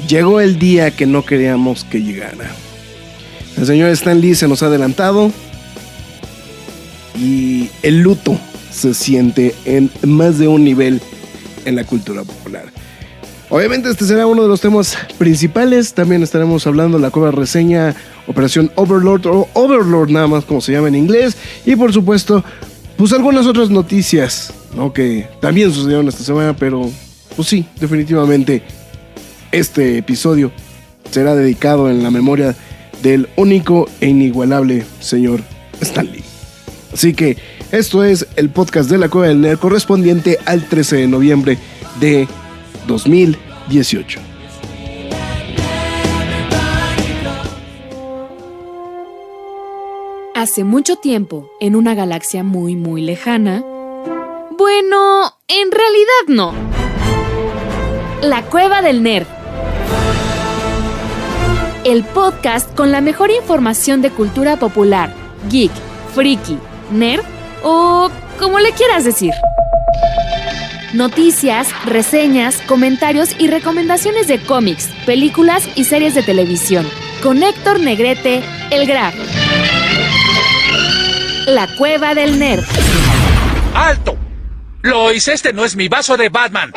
Llegó el día que no queríamos que llegara. El señor Stan Lee se nos ha adelantado y el luto se siente en más de un nivel en la cultura popular. Obviamente este será uno de los temas principales. También estaremos hablando de la cueva reseña, Operación Overlord o Overlord nada más como se llama en inglés. Y por supuesto, pues algunas otras noticias, ¿no? Que también sucedieron esta semana, pero pues sí, definitivamente este episodio será dedicado en la memoria del único e inigualable señor Stan Lee. Así que esto es el podcast de la Cueva del Nerd correspondiente al 13 de noviembre de 2018. Hace mucho tiempo, en una galaxia muy muy lejana, bueno, en realidad no. La Cueva del Nerd. El podcast con la mejor información de cultura popular, geek, friki, nerd o como le quieras decir. Noticias, reseñas, comentarios y recomendaciones de cómics, películas y series de televisión. Con Héctor Negrete, el Graf. La Cueva del Nerd. ¡Alto! Lois, este no es mi vaso de Batman.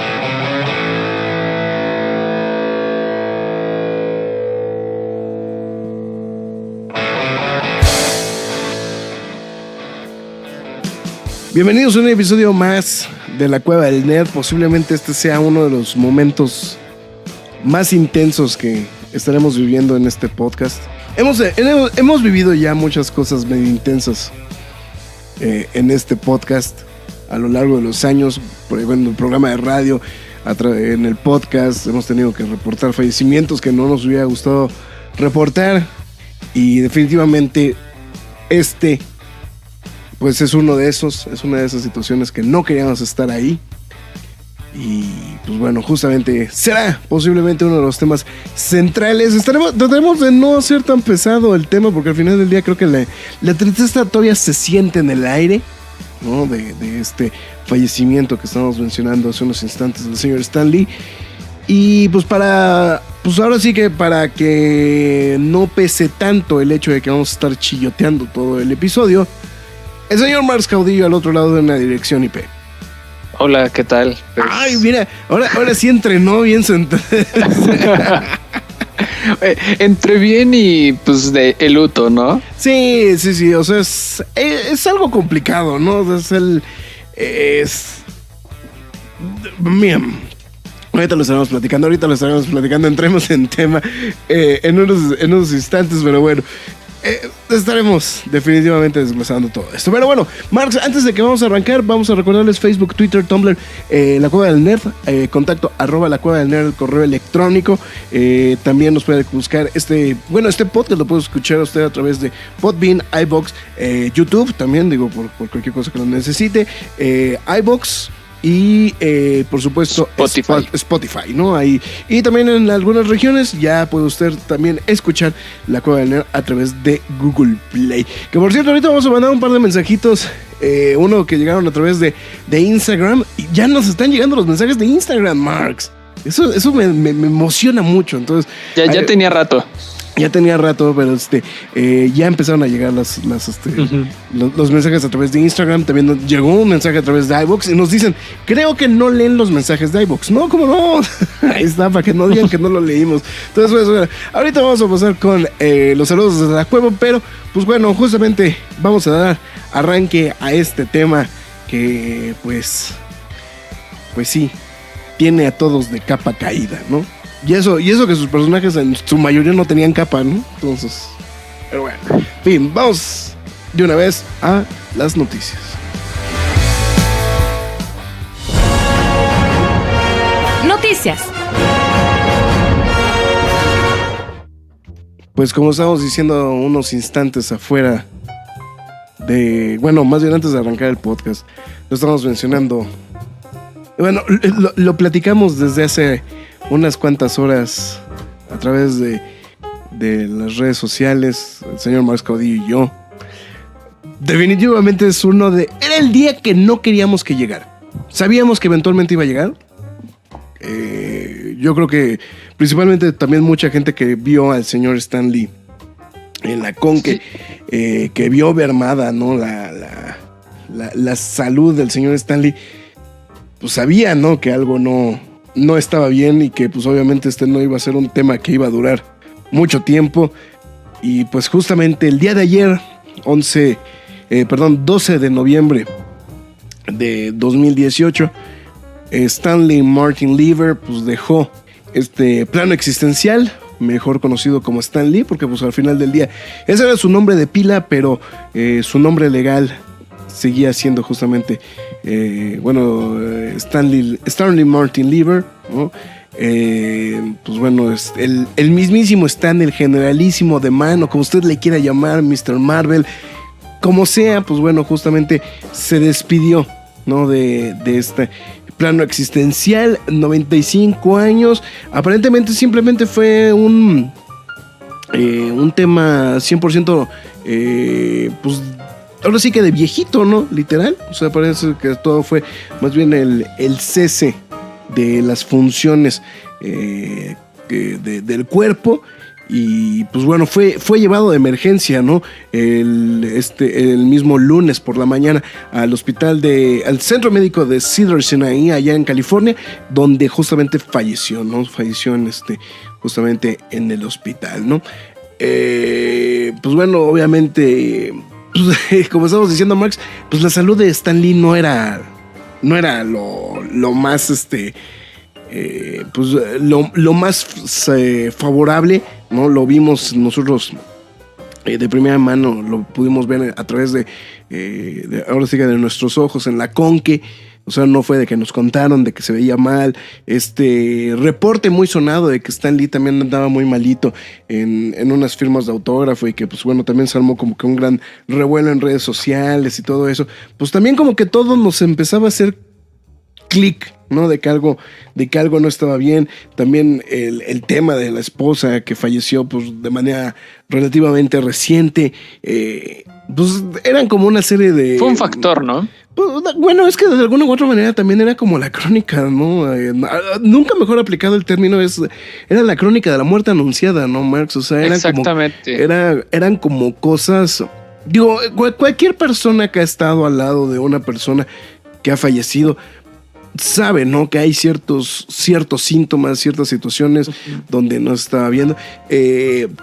Bienvenidos a un episodio más de la Cueva del Nerd. Posiblemente este sea uno de los momentos más intensos que estaremos viviendo en este podcast. Hemos vivido ya muchas cosas medio intensas en este podcast a lo largo de los años. Por ejemplo, en el programa de radio, en el podcast, hemos tenido que reportar fallecimientos que no nos hubiera gustado reportar. Y definitivamente pues es una de esas situaciones que no queríamos estar ahí. Y pues bueno, justamente será posiblemente uno de los temas centrales. Trataremos de no hacer tan pesado el tema, porque al final del día creo que la tristeza todavía se siente en el aire, ¿no? De este fallecimiento que estamos mencionando hace unos instantes del señor Stan Lee. Y pues ahora sí que para que no pese tanto el hecho de que vamos a estar chilloteando todo el episodio, el señor Marx Caudillo al otro lado de una dirección IP. Hola, ¿qué tal? Pues... Ay, mira, ahora sí entrenó bien sentado. Entre bien y pues de el luto, ¿no? Sí, o sea, es algo complicado, ¿no? Mira, ahorita lo estaremos platicando, entremos en tema en unos instantes, pero bueno. Estaremos definitivamente desglosando todo esto. Pero bueno, Marx, antes de que vamos a arrancar, vamos a recordarles Facebook, Twitter, Tumblr, La Cueva del Nerd, contacto @ La Cueva del Nerd, correo electrónico. También nos puede buscar este podcast lo puede escuchar usted a través de Podbean, iVoox, YouTube, también digo por cualquier cosa que lo necesite, iVoox. Y por supuesto Spotify, ¿no? Ahí. Y también en algunas regiones ya puede usted también escuchar La Cueva del Nerd a través de Google Play. Que por cierto, ahorita vamos a mandar un par de mensajitos. Uno que llegaron a través de Instagram. Y ya nos están llegando los mensajes de Instagram, Marx. Eso me emociona mucho. Entonces, ya tenía rato. Ya tenía rato, pero ya empezaron a llegar los mensajes a través de Instagram. También nos llegó un mensaje a través de iVoox y nos dicen, creo que no leen los mensajes de iVoox. No, ¿cómo no? Ahí está, para que no digan que no lo leímos. Entonces, pues, bueno, ahorita vamos a pasar con los saludos desde la cueva, pero pues bueno, justamente vamos a dar arranque a este tema que pues sí, tiene a todos de capa caída, ¿no? Y eso que sus personajes en su mayoría no tenían capa, ¿no? Entonces, pero bueno. En fin, vamos de una vez a las noticias. Noticias. Pues como estábamos diciendo unos instantes afuera más bien antes de arrancar el podcast, lo estábamos mencionando. Bueno, lo platicamos desde hace unas cuantas horas a través de las redes sociales, el señor Marx Caudillo y yo. Definitivamente era el día que no queríamos que llegara. sabíamos que eventualmente iba a llegar. Yo creo que principalmente también mucha gente que vio al señor Stan Lee en la Conque, que vio mermada, ¿no? La salud del señor Stan Lee, pues sabía, ¿no? Que algo no estaba bien y que pues obviamente no iba a ser un tema que iba a durar mucho tiempo. Y pues justamente el día de ayer, 12 de noviembre de 2018, Stanley Martin Lieber pues dejó este plano existencial, mejor conocido como Stan Lee, porque pues al final del día ese era su nombre de pila, pero su nombre legal seguía siendo justamente Stanley Martin Lieber, ¿no? Pues bueno, es el mismísimo Stan, el generalísimo de mano, como usted le quiera llamar, Mr. Marvel, como sea, pues bueno, justamente se despidió, ¿no? de este plano existencial, 95 años. Aparentemente simplemente fue un tema 100%, pues ahora sí que de viejito, ¿no? Literal. O sea, parece que todo fue más bien el cese de las funciones del cuerpo. Y pues bueno, fue llevado de emergencia, ¿no? El mismo lunes por la mañana al centro médico de Cedars-Sinai, allá en California, donde justamente falleció, ¿no? Falleció justamente en el hospital, ¿no? Pues bueno, obviamente, pues, como estamos diciendo, Max, pues la salud de Stan Lee no era lo más pues lo más favorable, ¿no? Lo vimos nosotros de primera mano, lo pudimos ver a través de ahora sí que de nuestros ojos en la Conque. O sea, no fue de que nos contaron de que se veía mal. Reporte muy sonado de que Stan Lee también andaba muy malito en unas firmas de autógrafo, y que pues bueno, también se armó como que un gran revuelo en redes sociales y todo eso. Pues también como que todo nos empezaba a hacer clic, ¿no? De que algo no estaba bien. También el tema de la esposa que falleció pues de manera relativamente reciente, pues eran como una serie de... Fue un factor, ¿no? Pues, bueno, es que de alguna u otra manera también era como la crónica, ¿no? Nunca mejor aplicado el término, era la crónica de la muerte anunciada, ¿no, Marx? O sea, exactamente. Eran como cosas... Digo, cualquier persona que ha estado al lado de una persona que ha fallecido sabe, ¿no? Que hay ciertos síntomas, ciertas situaciones donde no se estaba viendo.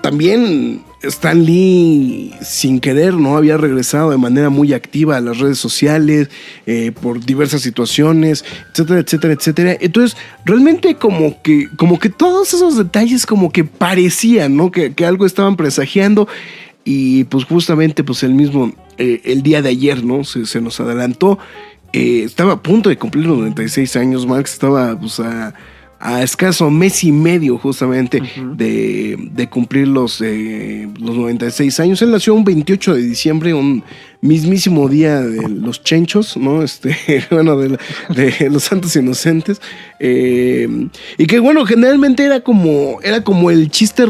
También Stan Lee, sin querer, ¿no? Había regresado de manera muy activa a las redes sociales por diversas situaciones, etcétera, etcétera, etcétera. Entonces, realmente como que todos esos detalles como que parecían, ¿no? Que algo estaban presagiando. Y pues justamente pues el día de ayer, ¿no? Se nos adelantó. Estaba a punto de cumplir los 96 años, Max. Estaba pues a escaso mes y medio justamente de cumplir los 96 años. Él nació un 28 de diciembre, un mismísimo día de los chenchos, ¿no? Bueno, de los santos inocentes. Y que bueno, generalmente era como el chiste,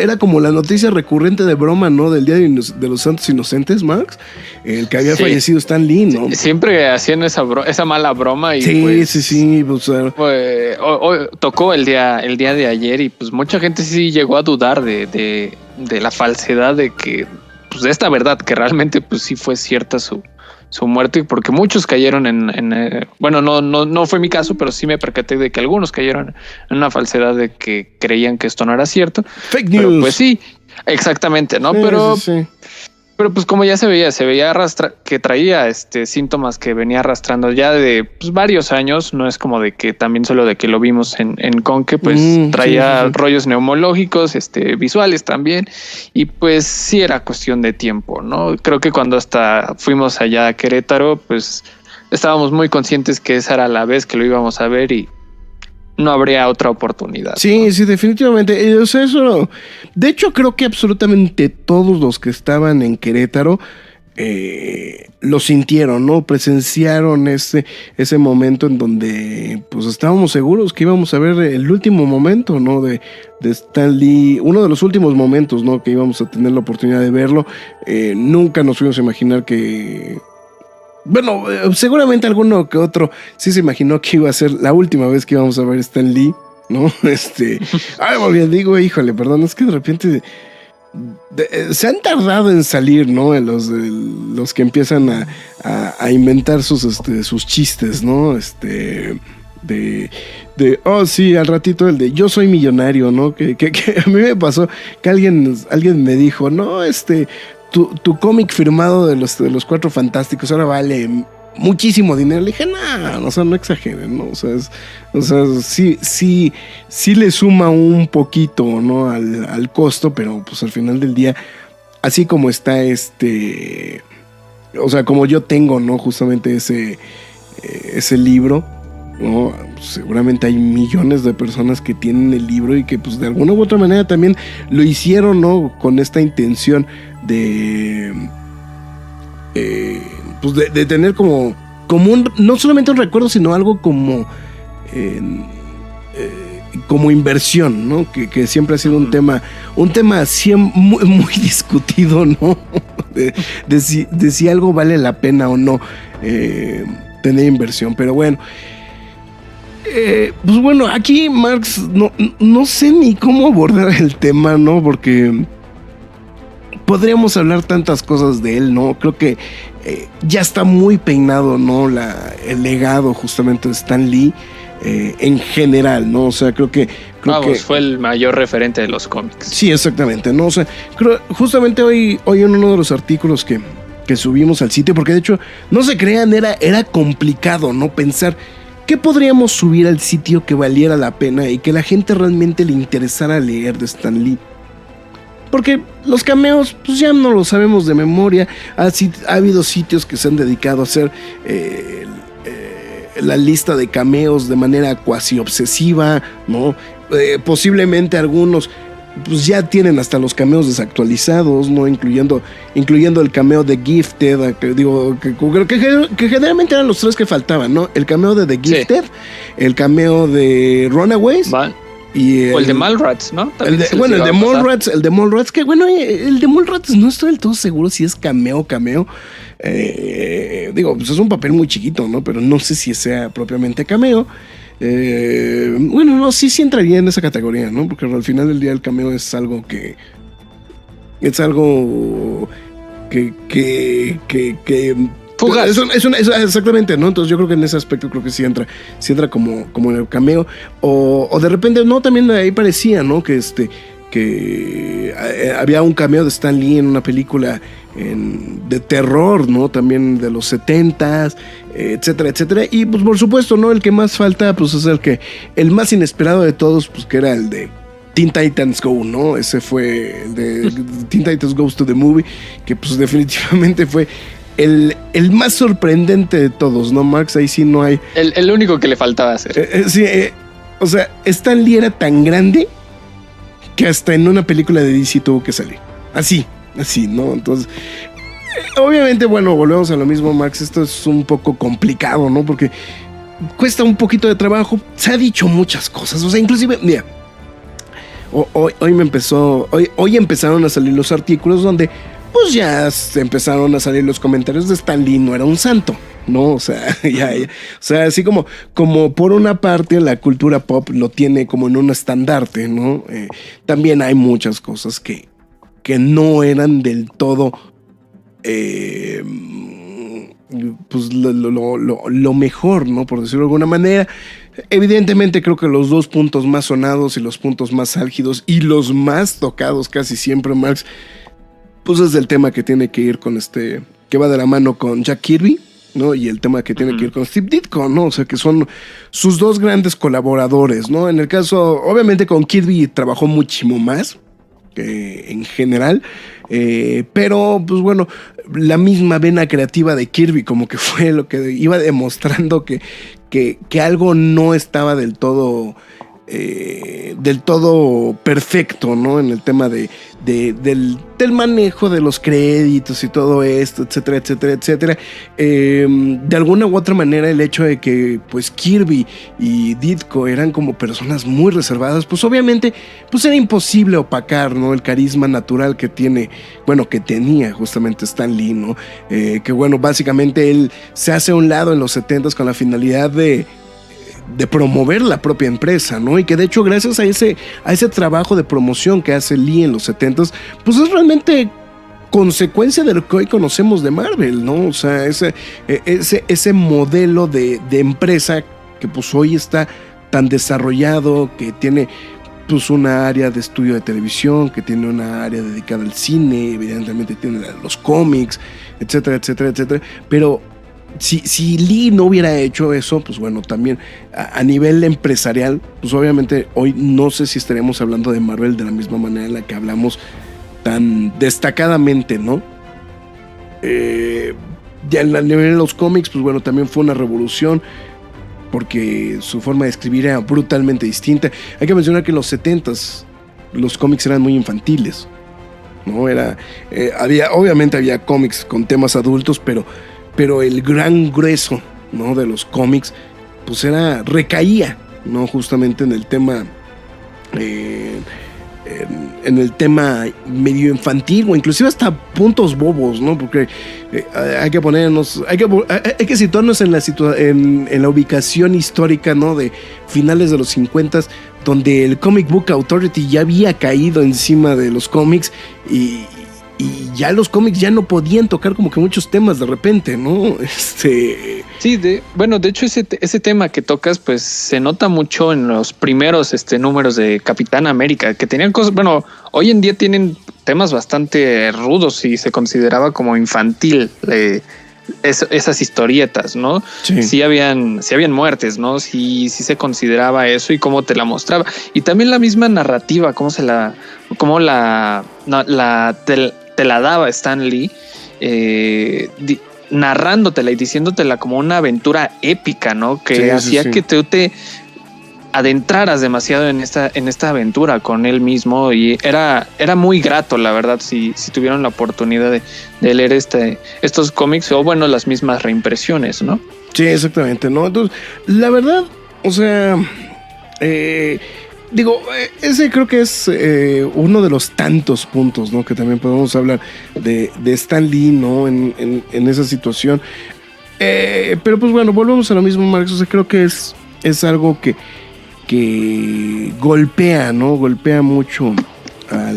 era como la noticia recurrente de broma, ¿no? Del día de los santos inocentes, Max. El que había fallecido Stan Lee, ¿no? Siempre hacían esa mala broma. Y sí, pues, sí. Pues, tocó el día de ayer, y pues mucha gente sí llegó a dudar de la falsedad de que, pues de esta verdad, que realmente pues sí fue cierta su muerte, porque muchos cayeron bueno, no fue mi caso, pero sí me percaté de que algunos cayeron en una falsedad de que creían que esto no era cierto. Fake news. Pero pues sí, exactamente, ¿no? Sí. Pero pues como ya se veía que traía síntomas que venía arrastrando ya de pues, varios años. No es como de que también solo de que lo vimos en Conque, pues traía rollos neumológicos, visuales también. Y pues sí era cuestión de tiempo, ¿no? Creo que cuando hasta fuimos allá a Querétaro, pues estábamos muy conscientes que esa era la vez que lo íbamos a ver y no habría otra oportunidad. Sí, ¿no? Sí, definitivamente. O sea, eso. De hecho, creo que absolutamente todos los que estaban en Querétaro lo sintieron, ¿no? Presenciaron ese momento en donde pues estábamos seguros que íbamos a ver el último momento, ¿no? De Stan Lee, uno de los últimos momentos, ¿no? Que íbamos a tener la oportunidad de verlo. Nunca nos fuimos a imaginar que Bueno, seguramente alguno que otro sí se imaginó que iba a ser la última vez que íbamos a ver Stan Lee, ¿no? Muy bien, digo, híjole, perdón, es que de repente se han tardado en salir, ¿no? Los que empiezan a inventar sus chistes, ¿no? Sí, al ratito el de yo soy millonario, ¿no? Que a mí me pasó que alguien me dijo, no, tu cómic firmado de los Cuatro Fantásticos ahora vale muchísimo dinero. Le dije, no, o sea, no exageren, ¿no? O sea, sí le suma un poquito, ¿no? Al costo, pero pues al final del día, así como está o sea, como yo tengo, ¿no? Justamente ese libro, ¿no? Seguramente hay millones de personas que tienen el libro y que pues de alguna u otra manera también lo hicieron, ¿no? Con esta intención de tener como no solamente un recuerdo, sino algo como inversión, ¿no? Que siempre ha sido un tema siempre muy discutido, ¿no? de si algo vale la pena o no tener inversión, pero bueno. Pues bueno, aquí Marx no sé ni cómo abordar el tema, ¿no? Porque podríamos hablar tantas cosas de él, ¿no? Creo que ya está muy peinado, ¿no? El legado justamente de Stan Lee en general, ¿no? O sea, creo que fue el mayor referente de los cómics. Sí, exactamente, ¿no? O sea, creo justamente hoy en uno de los artículos que subimos al sitio, porque de hecho, no se crean, era complicado, ¿no? Pensar ¿qué podríamos subir al sitio que valiera la pena y que la gente realmente le interesara leer de Stan Lee? Porque los cameos, pues ya no lo sabemos de memoria. Ha habido sitios que se han dedicado a hacer la lista de cameos de manera cuasi obsesiva, ¿no? Posiblemente algunos pues ya tienen hasta los cameos desactualizados, ¿no? Incluyendo el cameo de Gifted, que generalmente eran los tres que faltaban, ¿no? El cameo de The Gifted, sí. El cameo de Runaways. O el de Mallrats, ¿no? El de Mallrats, que bueno, el de Mallrats no estoy del todo seguro si es cameo. Pues es un papel muy chiquito, ¿no? Pero no sé si sea propiamente cameo. Bueno, no, sí entraría en esa categoría, ¿no? Porque al final del día el cameo es algo que fugaz. Exactamente, ¿no? Entonces yo creo que en ese aspecto creo que sí entra como en el cameo. O de repente, no, también ahí parecía, ¿no? Que había un cameo de Stan Lee en una película de terror, ¿no? También de los 70s, etcétera, etcétera. Y pues por supuesto, ¿no? El que más falta, pues es el más inesperado de todos, pues que era el de Teen Titans Go, ¿no? Ese fue el de Teen Titans Goes to the Movie, que pues definitivamente fue el más sorprendente de todos, ¿no, Marx? Ahí sí no hay... El único que le faltaba hacer. Sí, o sea, Stan Lee era tan grande que hasta en una película de DC tuvo que salir. Así, ¿no? Entonces, obviamente, bueno, volvemos a lo mismo, Max. Esto es un poco complicado, ¿no? Porque cuesta un poquito de trabajo. Se ha dicho muchas cosas. O sea, inclusive, mira, hoy empezaron a salir los artículos donde pues ya empezaron a salir los comentarios de Stan Lee no era un santo, ¿no? O sea, o sea, así como por una parte la cultura pop lo tiene como en un estandarte, ¿no? También hay muchas cosas que no eran del todo pues lo mejor, ¿no? Por decirlo de alguna manera. Evidentemente creo que los dos puntos más sonados y los puntos más álgidos y los más tocados casi siempre, Marx, pues es el tema que tiene que ir con que va de la mano con Jack Kirby, ¿no? Y el tema que tiene que ir con Steve Ditko, ¿no? O sea, que son sus dos grandes colaboradores, ¿no? En el caso, obviamente con Kirby trabajó muchísimo más en general, pero pues bueno, la misma vena creativa de Kirby como que fue lo que iba demostrando que algo no estaba del todo del todo perfecto, ¿no? En el tema del manejo de los créditos y todo esto, etcétera, etcétera, etcétera. De alguna u otra manera, el hecho de que pues Kirby y Ditko eran como personas muy reservadas, pues obviamente pues era imposible opacar, ¿no? El carisma natural que tiene, bueno, que tenía justamente Stan Lee, ¿no? Que bueno, básicamente él se hace a un lado en los 70s con la finalidad de promover la propia empresa, ¿no? Y que de hecho gracias a ese trabajo de promoción que hace Lee en los 70s, pues es realmente consecuencia de lo que hoy conocemos de Marvel, ¿no? O sea, ese modelo de empresa que pues hoy está tan desarrollado, que tiene pues una área de estudio de televisión, que tiene una área dedicada al cine, evidentemente tiene los cómics, etcétera, etcétera, etcétera, pero si Lee no hubiera hecho eso, pues bueno, también a nivel empresarial, pues obviamente hoy no sé si estaríamos hablando de Marvel de la misma manera en la que hablamos tan destacadamente, ¿no? Ya en la nivel de los cómics, pues bueno, también fue una revolución porque su forma de escribir era brutalmente distinta. Hay que mencionar que en los 70s los cómics eran muy infantiles, ¿no? Obviamente había cómics con temas adultos, pero el gran grueso, ¿no? De los cómics, pues recaía, ¿no? Justamente en el tema, en el tema medio infantil o inclusive hasta puntos bobos, ¿no? Porque hay que situarnos en la ubicación histórica, ¿no? De finales de los 50s, donde el Comic Book Authority ya había caído encima de los cómics y ya los cómics ya no podían tocar como que muchos temas de repente, ¿no? Sí, de hecho ese tema que tocas pues se nota mucho en los primeros números de Capitán América, que tenían cosas, bueno, hoy en día tienen temas bastante rudos y se consideraba como infantil esas historietas, ¿no? Sí. Sí habían muertes, ¿no? Sí se consideraba eso y cómo te la mostraba. Y también la misma narrativa, te la daba Stan Lee, narrándotela y diciéndotela como una aventura épica, ¿no? Que hacía que te adentraras demasiado en esta aventura con él mismo, y era muy grato, la verdad, si tuvieron la oportunidad de leer estos cómics o bueno, las mismas reimpresiones, ¿no? Sí, exactamente, ¿no? Entonces, la verdad, o sea, ese creo que es uno de los tantos puntos, ¿no? Que también podemos hablar de Stan Lee, ¿no? En esa situación. Pero pues bueno, volvemos a lo mismo, Marx. O sea, creo que es algo que golpea, ¿no? Golpea mucho a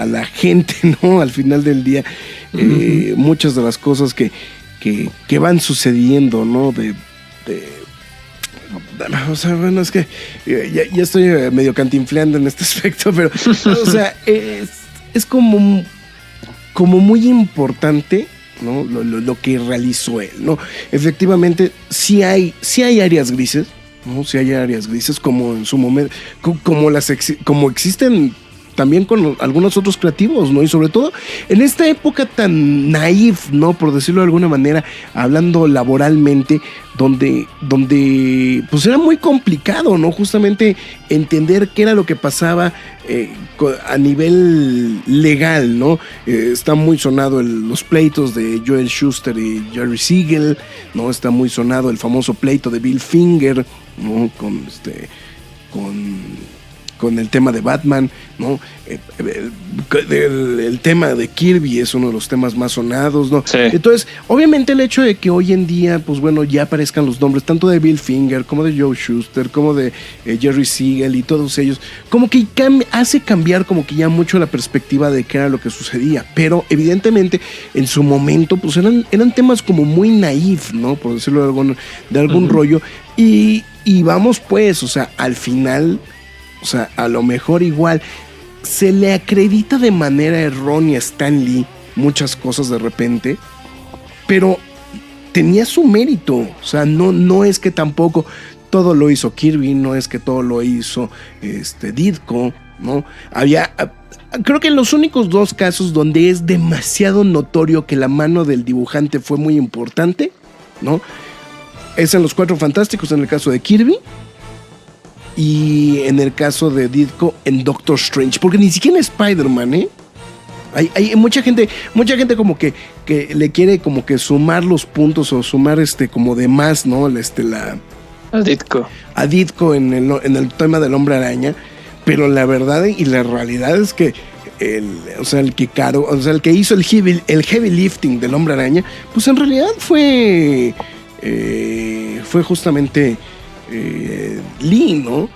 la gente, ¿no? Al final del día, muchas de las cosas que van sucediendo, ¿no? O sea, bueno, es que ya estoy medio cantinfleando en este aspecto, pero, o sea, es como muy importante, ¿no? Lo que realizó él, ¿no? Efectivamente, sí hay áreas grises, ¿no? Sí hay áreas grises, como en su momento, como existen también con algunos otros creativos, ¿no? Y sobre todo en esta época tan naif, ¿no? Por decirlo de alguna manera, hablando laboralmente, donde pues era muy complicado, ¿no? Justamente entender qué era lo que pasaba a nivel legal, ¿no? Está muy sonado los pleitos de Joel Shuster y Jerry Siegel, ¿no? Está muy sonado el famoso pleito de Bill Finger, ¿no? Con el tema de Batman, ¿no? El tema de Kirby es uno de los temas más sonados, ¿no? Sí. Entonces, obviamente el hecho de que hoy en día, pues bueno, ya aparezcan los nombres tanto de Bill Finger, como de Joe Shuster, como de Jerry Siegel y todos ellos, como que hace cambiar como que ya mucho la perspectiva de qué era lo que sucedía. Pero evidentemente, en su momento, pues eran temas como muy naif, ¿no? Por decirlo de algún rollo. Y vamos pues, o sea, al final, o sea, a lo mejor igual se le acredita de manera errónea a Stan Lee muchas cosas de repente, pero tenía su mérito. O sea, no es que tampoco todo lo hizo Kirby, no es que todo lo hizo Ditko, ¿no? Creo que en los únicos dos casos donde es demasiado notorio que la mano del dibujante fue muy importante, ¿no? Es en los Cuatro Fantásticos, en el caso de Kirby, y en el caso de Ditko en Doctor Strange, porque ni siquiera en Spider-Man, ¿eh? Hay mucha gente como que le quiere como que sumar los puntos o sumar como de más, ¿no? A Ditko en el tema del Hombre Araña, pero la verdad y la realidad es que el que hizo el heavy lifting del Hombre Araña, pues en realidad fue justamente Lee, ¿no?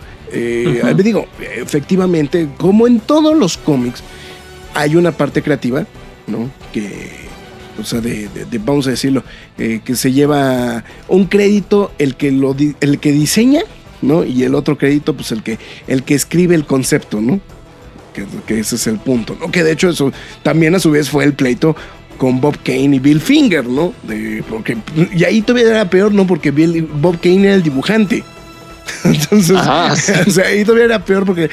Digo, efectivamente, como en todos los cómics, hay una parte creativa, ¿no? O sea, vamos a decirlo, que se lleva un crédito el que diseña, ¿no? Y el otro crédito, pues el que escribe el concepto, ¿no? Que ese es el punto, ¿no? Que de hecho eso también a su vez fue el pleito con Bob Kane y Bill Finger, ¿no? Y ahí todavía era peor, ¿no? Porque Bob Kane era el dibujante. Entonces, sí. O sea, ahí todavía era peor porque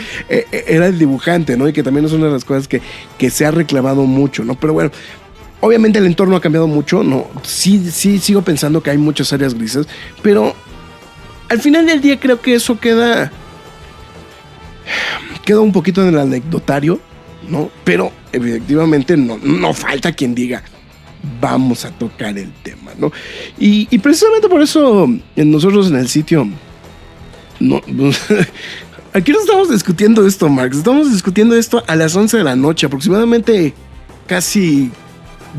era el dibujante, ¿no? Y que también es una de las cosas que se ha reclamado mucho, ¿no? Pero bueno, obviamente el entorno ha cambiado mucho, ¿no? Sí, sigo pensando que hay muchas áreas grises, pero al final del día creo que eso queda un poquito en el anecdotario, ¿no? Pero efectivamente no falta quien diga, vamos a tocar el tema, ¿no? Y precisamente por eso nosotros en el sitio... No, aquí no estamos discutiendo esto, Marx. Estamos discutiendo esto a las 11 de la noche, aproximadamente casi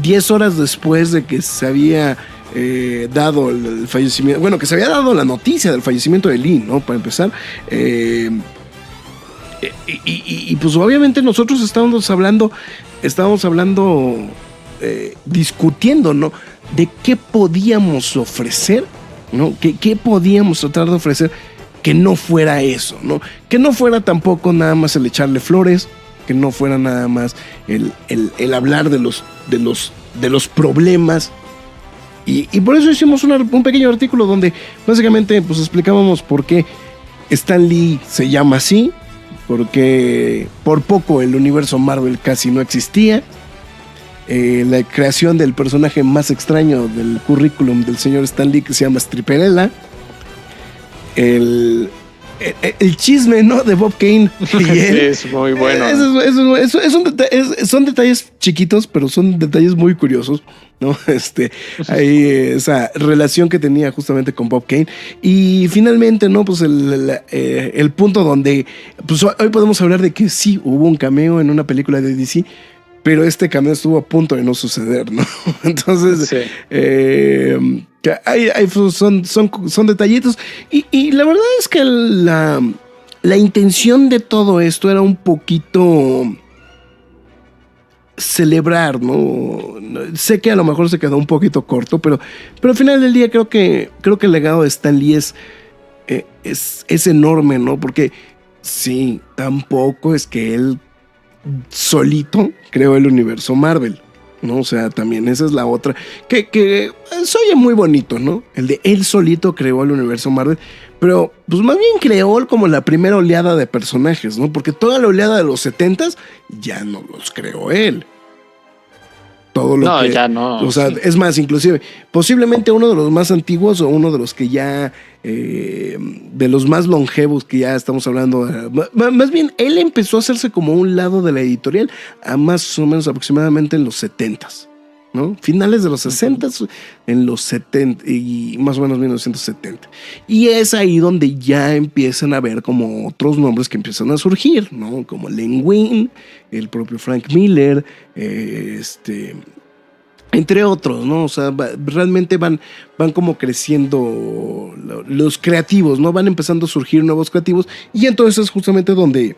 10 horas después de que se había dado el fallecimiento. Bueno, que se había dado la noticia del fallecimiento de Lee, ¿no? Para empezar. Y pues obviamente nosotros estábamos hablando, discutiendo, ¿no? De qué podíamos ofrecer, ¿no? ¿Qué podíamos tratar de ofrecer que no fuera eso, ¿no? Que no fuera tampoco nada más el echarle flores, que no fuera nada más el hablar de los problemas. Y por eso hicimos un pequeño artículo donde básicamente pues explicábamos por qué Stan Lee se llama así, porque por poco el universo Marvel casi no existía. La creación del personaje más extraño del currículum del señor Stan Lee, que se llama Stripperella. El chisme, ¿no? De Bob Kane y él. Sí, es muy bueno. Son detalles chiquitos, pero son detalles muy curiosos, ¿no? Hay esa relación que tenía justamente con Bob Kane. Y finalmente, ¿no? Pues el punto donde pues hoy podemos hablar de que sí hubo un cameo en una película de DC, pero este cameo estuvo a punto de no suceder, ¿no? Entonces, sí. Son detallitos. Y la verdad es que la intención de todo esto era un poquito celebrar, ¿no? Sé que a lo mejor se quedó un poquito corto, pero al final del día creo que el legado de Stan Lee es enorme, ¿no? Porque sí, tampoco es que él solito creó el universo Marvel, ¿no? O sea, también esa es la otra que se oye muy bonito, ¿no? El de él solito creó el universo Marvel, pero pues más bien creó como la primera oleada de personajes, ¿no? Porque toda la oleada de los 70s ya no los creó él. Todo lo no, que, ya no. O sea, es más, inclusive, posiblemente uno de los más antiguos o uno de los que ya, de los más longevos que ya estamos hablando. Más bien, él empezó a hacerse como un lado de la editorial a más o menos aproximadamente en los 70s, ¿no? Finales de los 60s, en los 70 y más o menos 1970. Y es ahí donde ya empiezan a ver como otros nombres que empiezan a surgir, ¿no? Como Len Wein, el propio Frank Miller, entre otros, ¿no? O sea, realmente van como creciendo los creativos, ¿no? Van empezando a surgir nuevos creativos y entonces es justamente donde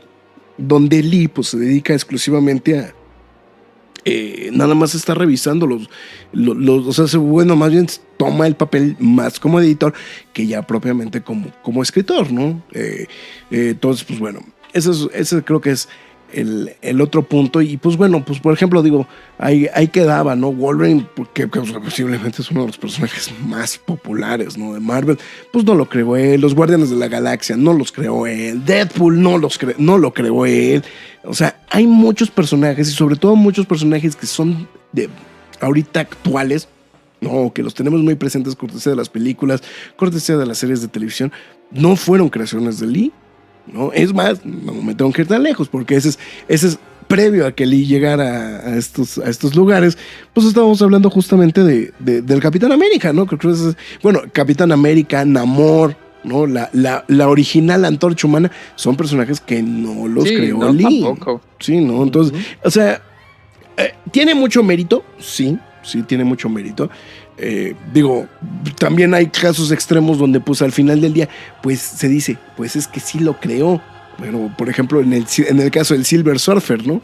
Lee pues se dedica exclusivamente a nada más está revisando o sea, bueno, más bien toma el papel más como editor que ya propiamente como escritor, ¿no? Entonces, pues bueno, ese creo que es el otro punto. Y pues bueno, pues por ejemplo, digo, ahí quedaba, ¿no? Wolverine, porque posiblemente es uno de los personajes más populares, ¿no? De Marvel, pues no lo creó él. Los Guardianes de la Galaxia no los creó él. Deadpool no lo creó él. O sea, hay muchos personajes y sobre todo muchos personajes que son de ahorita actuales, ¿no? Que los tenemos muy presentes cortesía de las películas, cortesía de las series de televisión. No fueron creaciones de Lee, ¿no? Es más, no me tengo que ir tan lejos, porque ese es previo a que Lee llegara a estos lugares, pues estábamos hablando justamente del Capitán América, ¿no? Creo que bueno, Capitán América, Namor, ¿no? La original Antorcha Humana son personajes que no los creó Lee. Tampoco. Sí, ¿no? Entonces, o sea, ¿tiene mucho mérito? Sí, tiene mucho mérito. Digo, también hay casos extremos donde pues al final del día pues se dice, pues es que sí lo creó. Pero, por ejemplo, en el caso del Silver Surfer, ¿no?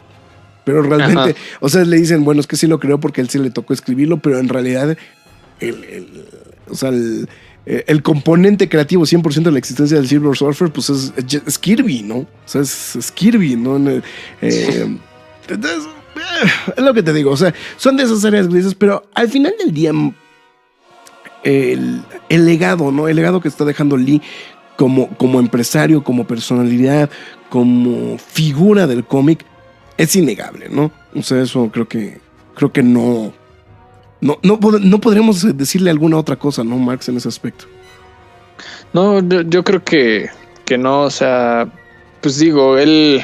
Pero realmente, o sea, le dicen, bueno, es que sí lo creó porque a él sí le tocó escribirlo, pero en realidad el componente creativo 100% de la existencia del Silver Surfer, pues es Kirby, ¿no? O sea, es Kirby, ¿no? Entonces, es lo que te digo, o sea, son de esas áreas grises, pero al final del día, el legado, ¿no? El legado que está dejando Lee como empresario, como personalidad, como figura del cómic, es innegable, ¿no? O sea, eso creo que no podremos decirle alguna otra cosa, ¿no, Marx, en ese aspecto? No, yo creo que no, o sea, pues digo, él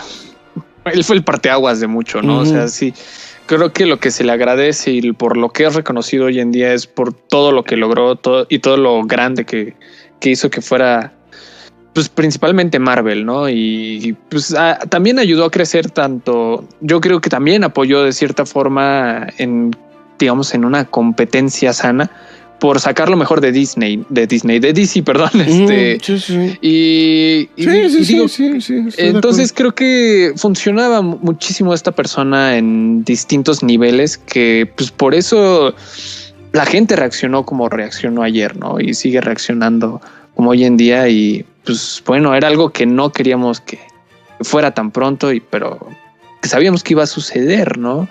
fue el parteaguas de mucho, ¿no? O sea, sí, creo que lo que se le agradece y por lo que es reconocido hoy en día es por todo lo que logró y todo lo grande que hizo que fuera, pues principalmente Marvel, ¿no? Y pues también ayudó a crecer tanto. Yo creo que también apoyó de cierta forma en una competencia sana por sacar lo mejor de DC, perdón. Sí. Y Sí, entonces creo que funcionaba muchísimo esta persona en distintos niveles, que pues por eso la gente reaccionó como reaccionó ayer, ¿no? Y sigue reaccionando como hoy en día, y pues bueno, era algo que no queríamos que fuera tan pronto, pero que sabíamos que iba a suceder, ¿no?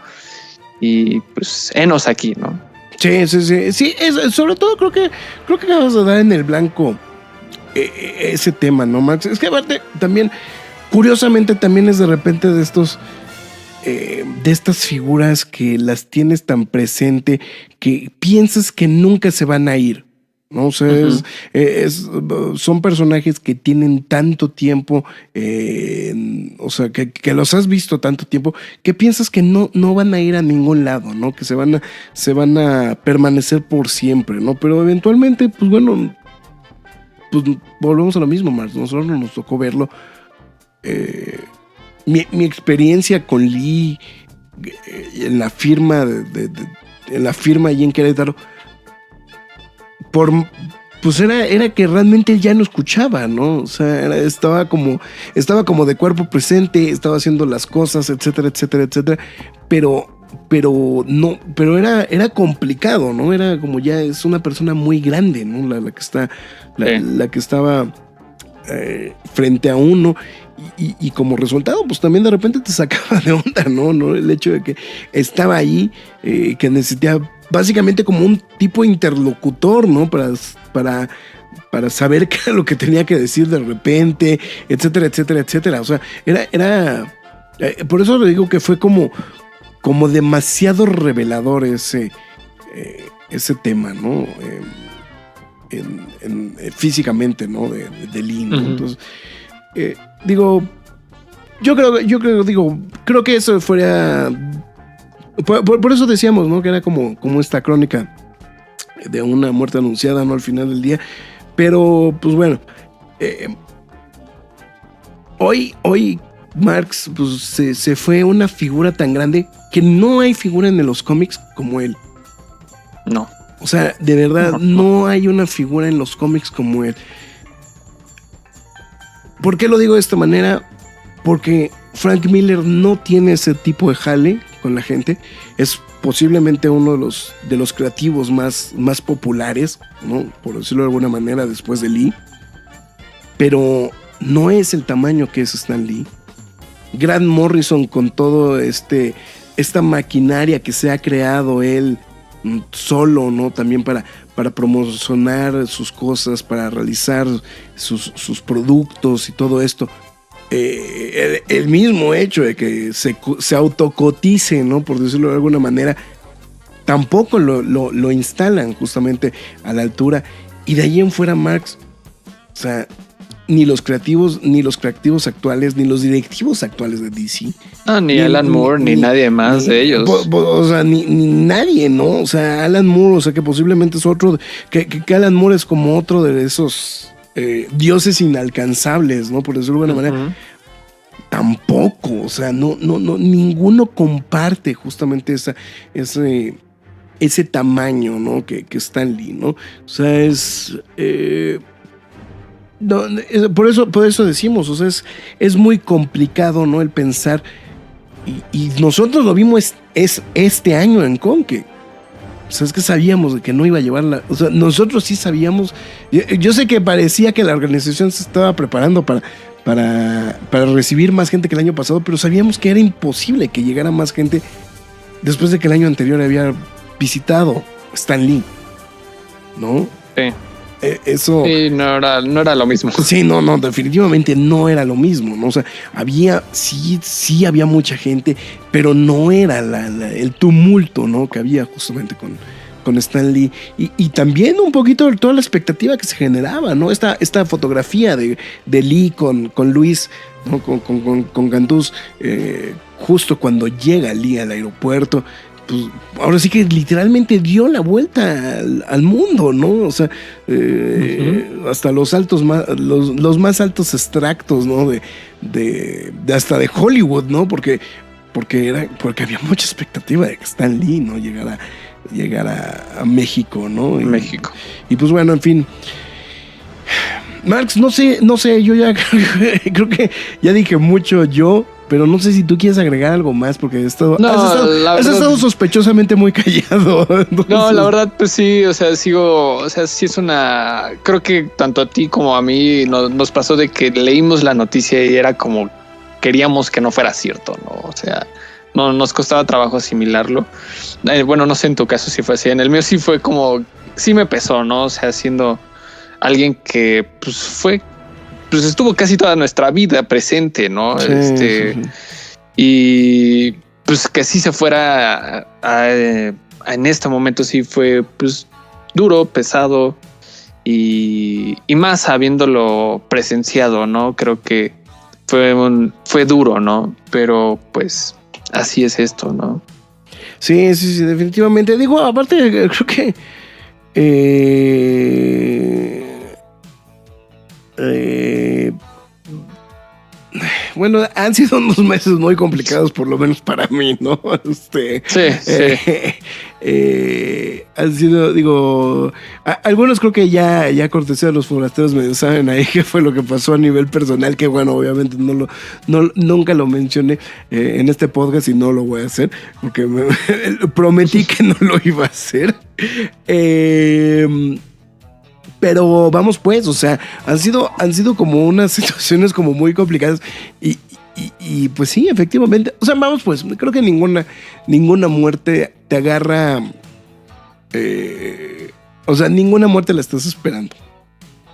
Y pues enos aquí, ¿no? Sí, sobre todo creo que acabas de dar en el blanco ese tema, ¿no, Max? Es que aparte también, curiosamente, también es de repente de estas figuras que las tienes tan presente que piensas que nunca se van a ir, ¿no? O sea, son personajes que tienen tanto tiempo, o sea, que los has visto tanto tiempo, que piensas que no van a ir a ningún lado, ¿no? Que se van a permanecer por siempre, ¿no? Pero eventualmente, pues bueno, pues volvemos a lo mismo, Marx. Nosotros nos tocó verlo. Mi experiencia con Lee en la firma en la firma allí en Querétaro, pues era que realmente él ya no escuchaba, ¿no? O sea, estaba como de cuerpo presente, estaba haciendo las cosas, etcétera, pero era complicado, ¿no? Era como ya es una persona muy grande, ¿no? La que estaba frente a uno, y como resultado, pues también de repente te sacaba de onda, ¿no? El hecho de que estaba ahí, que necesitaba básicamente como un tipo interlocutor, ¿no? Para saber qué era lo que tenía que decir de repente, etcétera. O sea, era por eso le digo que fue como demasiado revelador ese tema, ¿no? Físicamente, ¿no? De Lee, ¿no? Entonces, creo que eso fuera. Por eso decíamos, ¿no? Que era como esta crónica de una muerte anunciada, ¿no? Al final del día. Pero, pues bueno, hoy Marx, pues se fue una figura tan grande que no hay figura en los cómics como él. No. O sea, de verdad, no hay una figura en los cómics como él. ¿Por qué lo digo de esta manera? Porque Frank Miller no tiene ese tipo de jale con la gente. Es posiblemente uno de los creativos más populares, ¿no? Por decirlo de alguna manera, después de Lee. Pero no es el tamaño que es Stan Lee. Grant Morrison, con todo esta maquinaria que se ha creado él solo, ¿no? También para promocionar sus cosas, para realizar sus productos y todo esto. El mismo hecho de que se autocotice, ¿no? Por decirlo de alguna manera, tampoco lo instalan justamente a la altura. Y de ahí en fuera, Marx, o sea, ni los creativos actuales, ni los directivos actuales de DC. No, ni Alan Moore, ni nadie más de ellos. O sea, ni nadie, ¿no? O sea, Alan Moore, o sea, que posiblemente es otro, que Alan Moore es como otro de esos dioses inalcanzables, ¿no? Por decirlo de alguna manera. Tampoco, o sea, no, ninguno comparte justamente ese tamaño, ¿no? Que Stan Lee, ¿no? O sea, no, por eso decimos, o sea, es muy complicado, ¿no? El pensar, y nosotros lo vimos este año en Conque. O sea, es que sabíamos de que no iba a llevarla. O sea, nosotros sí sabíamos. Yo sé que parecía que la organización se estaba preparando para recibir más gente que el año pasado, pero sabíamos que era imposible que llegara más gente después de que el año anterior había visitado Stan Lee, ¿no? Sí. Eso. Sí, no era lo mismo. Sí, no, definitivamente no era lo mismo, ¿no? O sea, sí había mucha gente, pero no era el tumulto, ¿no? Que había justamente con Stan Lee. Y también un poquito de toda la expectativa que se generaba, ¿no? Esta fotografía de Lee con Luis, ¿no? Con Gantús, justo cuando llega Lee al aeropuerto. Pues ahora sí que literalmente dio la vuelta al mundo, ¿no? O sea, hasta los más altos extractos, ¿no? De hasta de Hollywood, ¿no? Porque había mucha expectativa de que Stan Lee, ¿no? llegara a México, ¿no? México. Y pues bueno, en fin. Marx, no sé, yo ya creo que ya dije mucho yo. Pero no sé si tú quieres agregar algo más, porque has estado sospechosamente muy callado. Entonces... No, la verdad, pues sí, o sea, sí es una... Creo que tanto a ti como a mí nos pasó de que leímos la noticia y era como queríamos que no fuera cierto, ¿no? O sea, no nos costaba trabajo asimilarlo. Bueno, no sé en tu caso si fue así. En el mío sí fue como... Sí me pesó, ¿no? O sea, siendo alguien que pues estuvo casi toda nuestra vida presente, ¿no? Sí. Y pues que sí se fuera en este momento sí fue pues duro, pesado y más habiéndolo presenciado, ¿no? Creo que fue duro, ¿no? Pero pues así es esto, ¿no? Sí, definitivamente. Digo, aparte creo que bueno, han sido unos meses muy complicados, por lo menos para mí, ¿no? Sí. Han sido, digo, algunos creo que ya cortesía de los forasteros medio saben ahí qué fue lo que pasó a nivel personal, que bueno, obviamente nunca lo mencioné en este podcast y no lo voy a hacer, porque prometí que no lo iba a hacer. Pero vamos pues, o sea, han sido como unas situaciones como muy complicadas y pues sí, efectivamente, o sea, vamos pues, creo que ninguna muerte te agarra, o sea, ninguna muerte la estás esperando.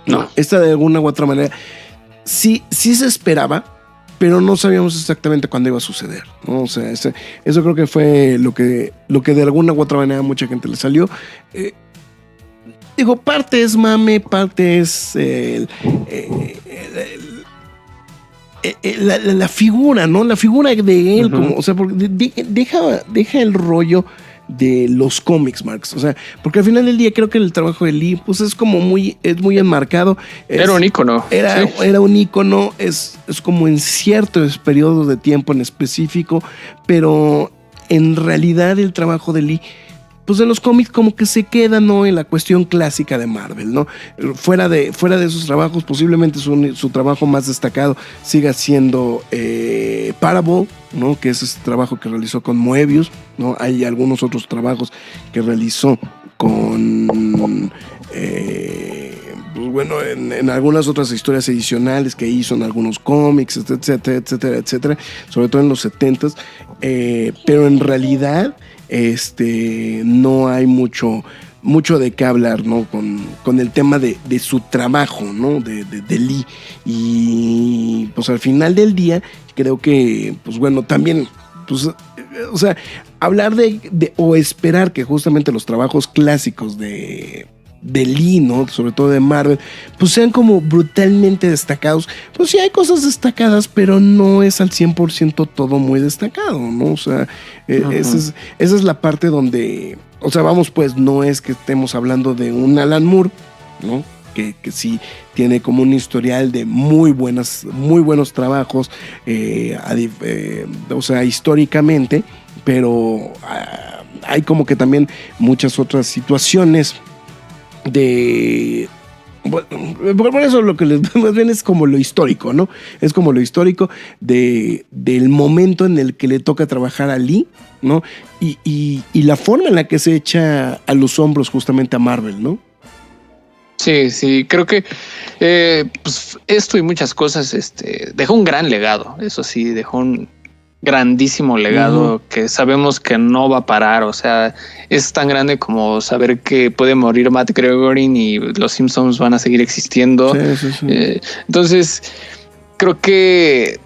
No. Esta de alguna u otra manera sí se esperaba, pero no sabíamos exactamente cuándo iba a suceder, ¿no? O sea, eso creo que fue lo que de alguna u otra manera a mucha gente le salió. Digo, parte es mame, parte es la figura, ¿no? La figura de él, como, o sea, porque deja el rollo de los cómics, Marx. O sea, porque al final del día creo que el trabajo de Lee, pues es como muy enmarcado. Era un ícono. Era un ícono, es como en ciertos periodos de tiempo en específico, pero en realidad el trabajo de Lee, pues en los cómics como que se queda, ¿no? En la cuestión clásica de Marvel, ¿no? Fuera de esos trabajos, posiblemente su trabajo más destacado siga siendo Parable, ¿no? Que es ese trabajo que realizó con Moebius, ¿no? Hay algunos otros trabajos que realizó con... pues bueno, en algunas otras historias adicionales que hizo en algunos cómics, etcétera, sobre todo en los 70s, pero en realidad no hay mucho de qué hablar, ¿no? Con el tema de su trabajo, ¿no? De Lee. Y pues al final del día creo que, pues bueno, también, pues, o sea, hablar de o esperar que justamente los trabajos clásicos de de Lee, ¿no? Sobre todo de Marvel, pues sean como brutalmente destacados. Pues sí hay cosas destacadas, pero no es al 100% todo muy destacado, ¿no? O sea, esa es la parte donde, o sea, vamos, pues no es que estemos hablando de un Alan Moore, ¿no? Que sí tiene como un historial de muy buenos trabajos, o sea, históricamente, pero hay como que también muchas otras situaciones de... Bueno, por eso lo que les más bien es como lo histórico, ¿no? Es como lo histórico del momento en el que le toca trabajar a Lee, ¿no? Y la forma en la que se echa a los hombros justamente a Marvel, ¿no? Sí, creo que pues esto y muchas cosas dejó un gran legado, eso sí, dejó un grandísimo legado que sabemos que no va a parar, o sea, es tan grande como saber que puede morir Matt Groening y los Simpsons van a seguir existiendo. Sí. Entonces, creo que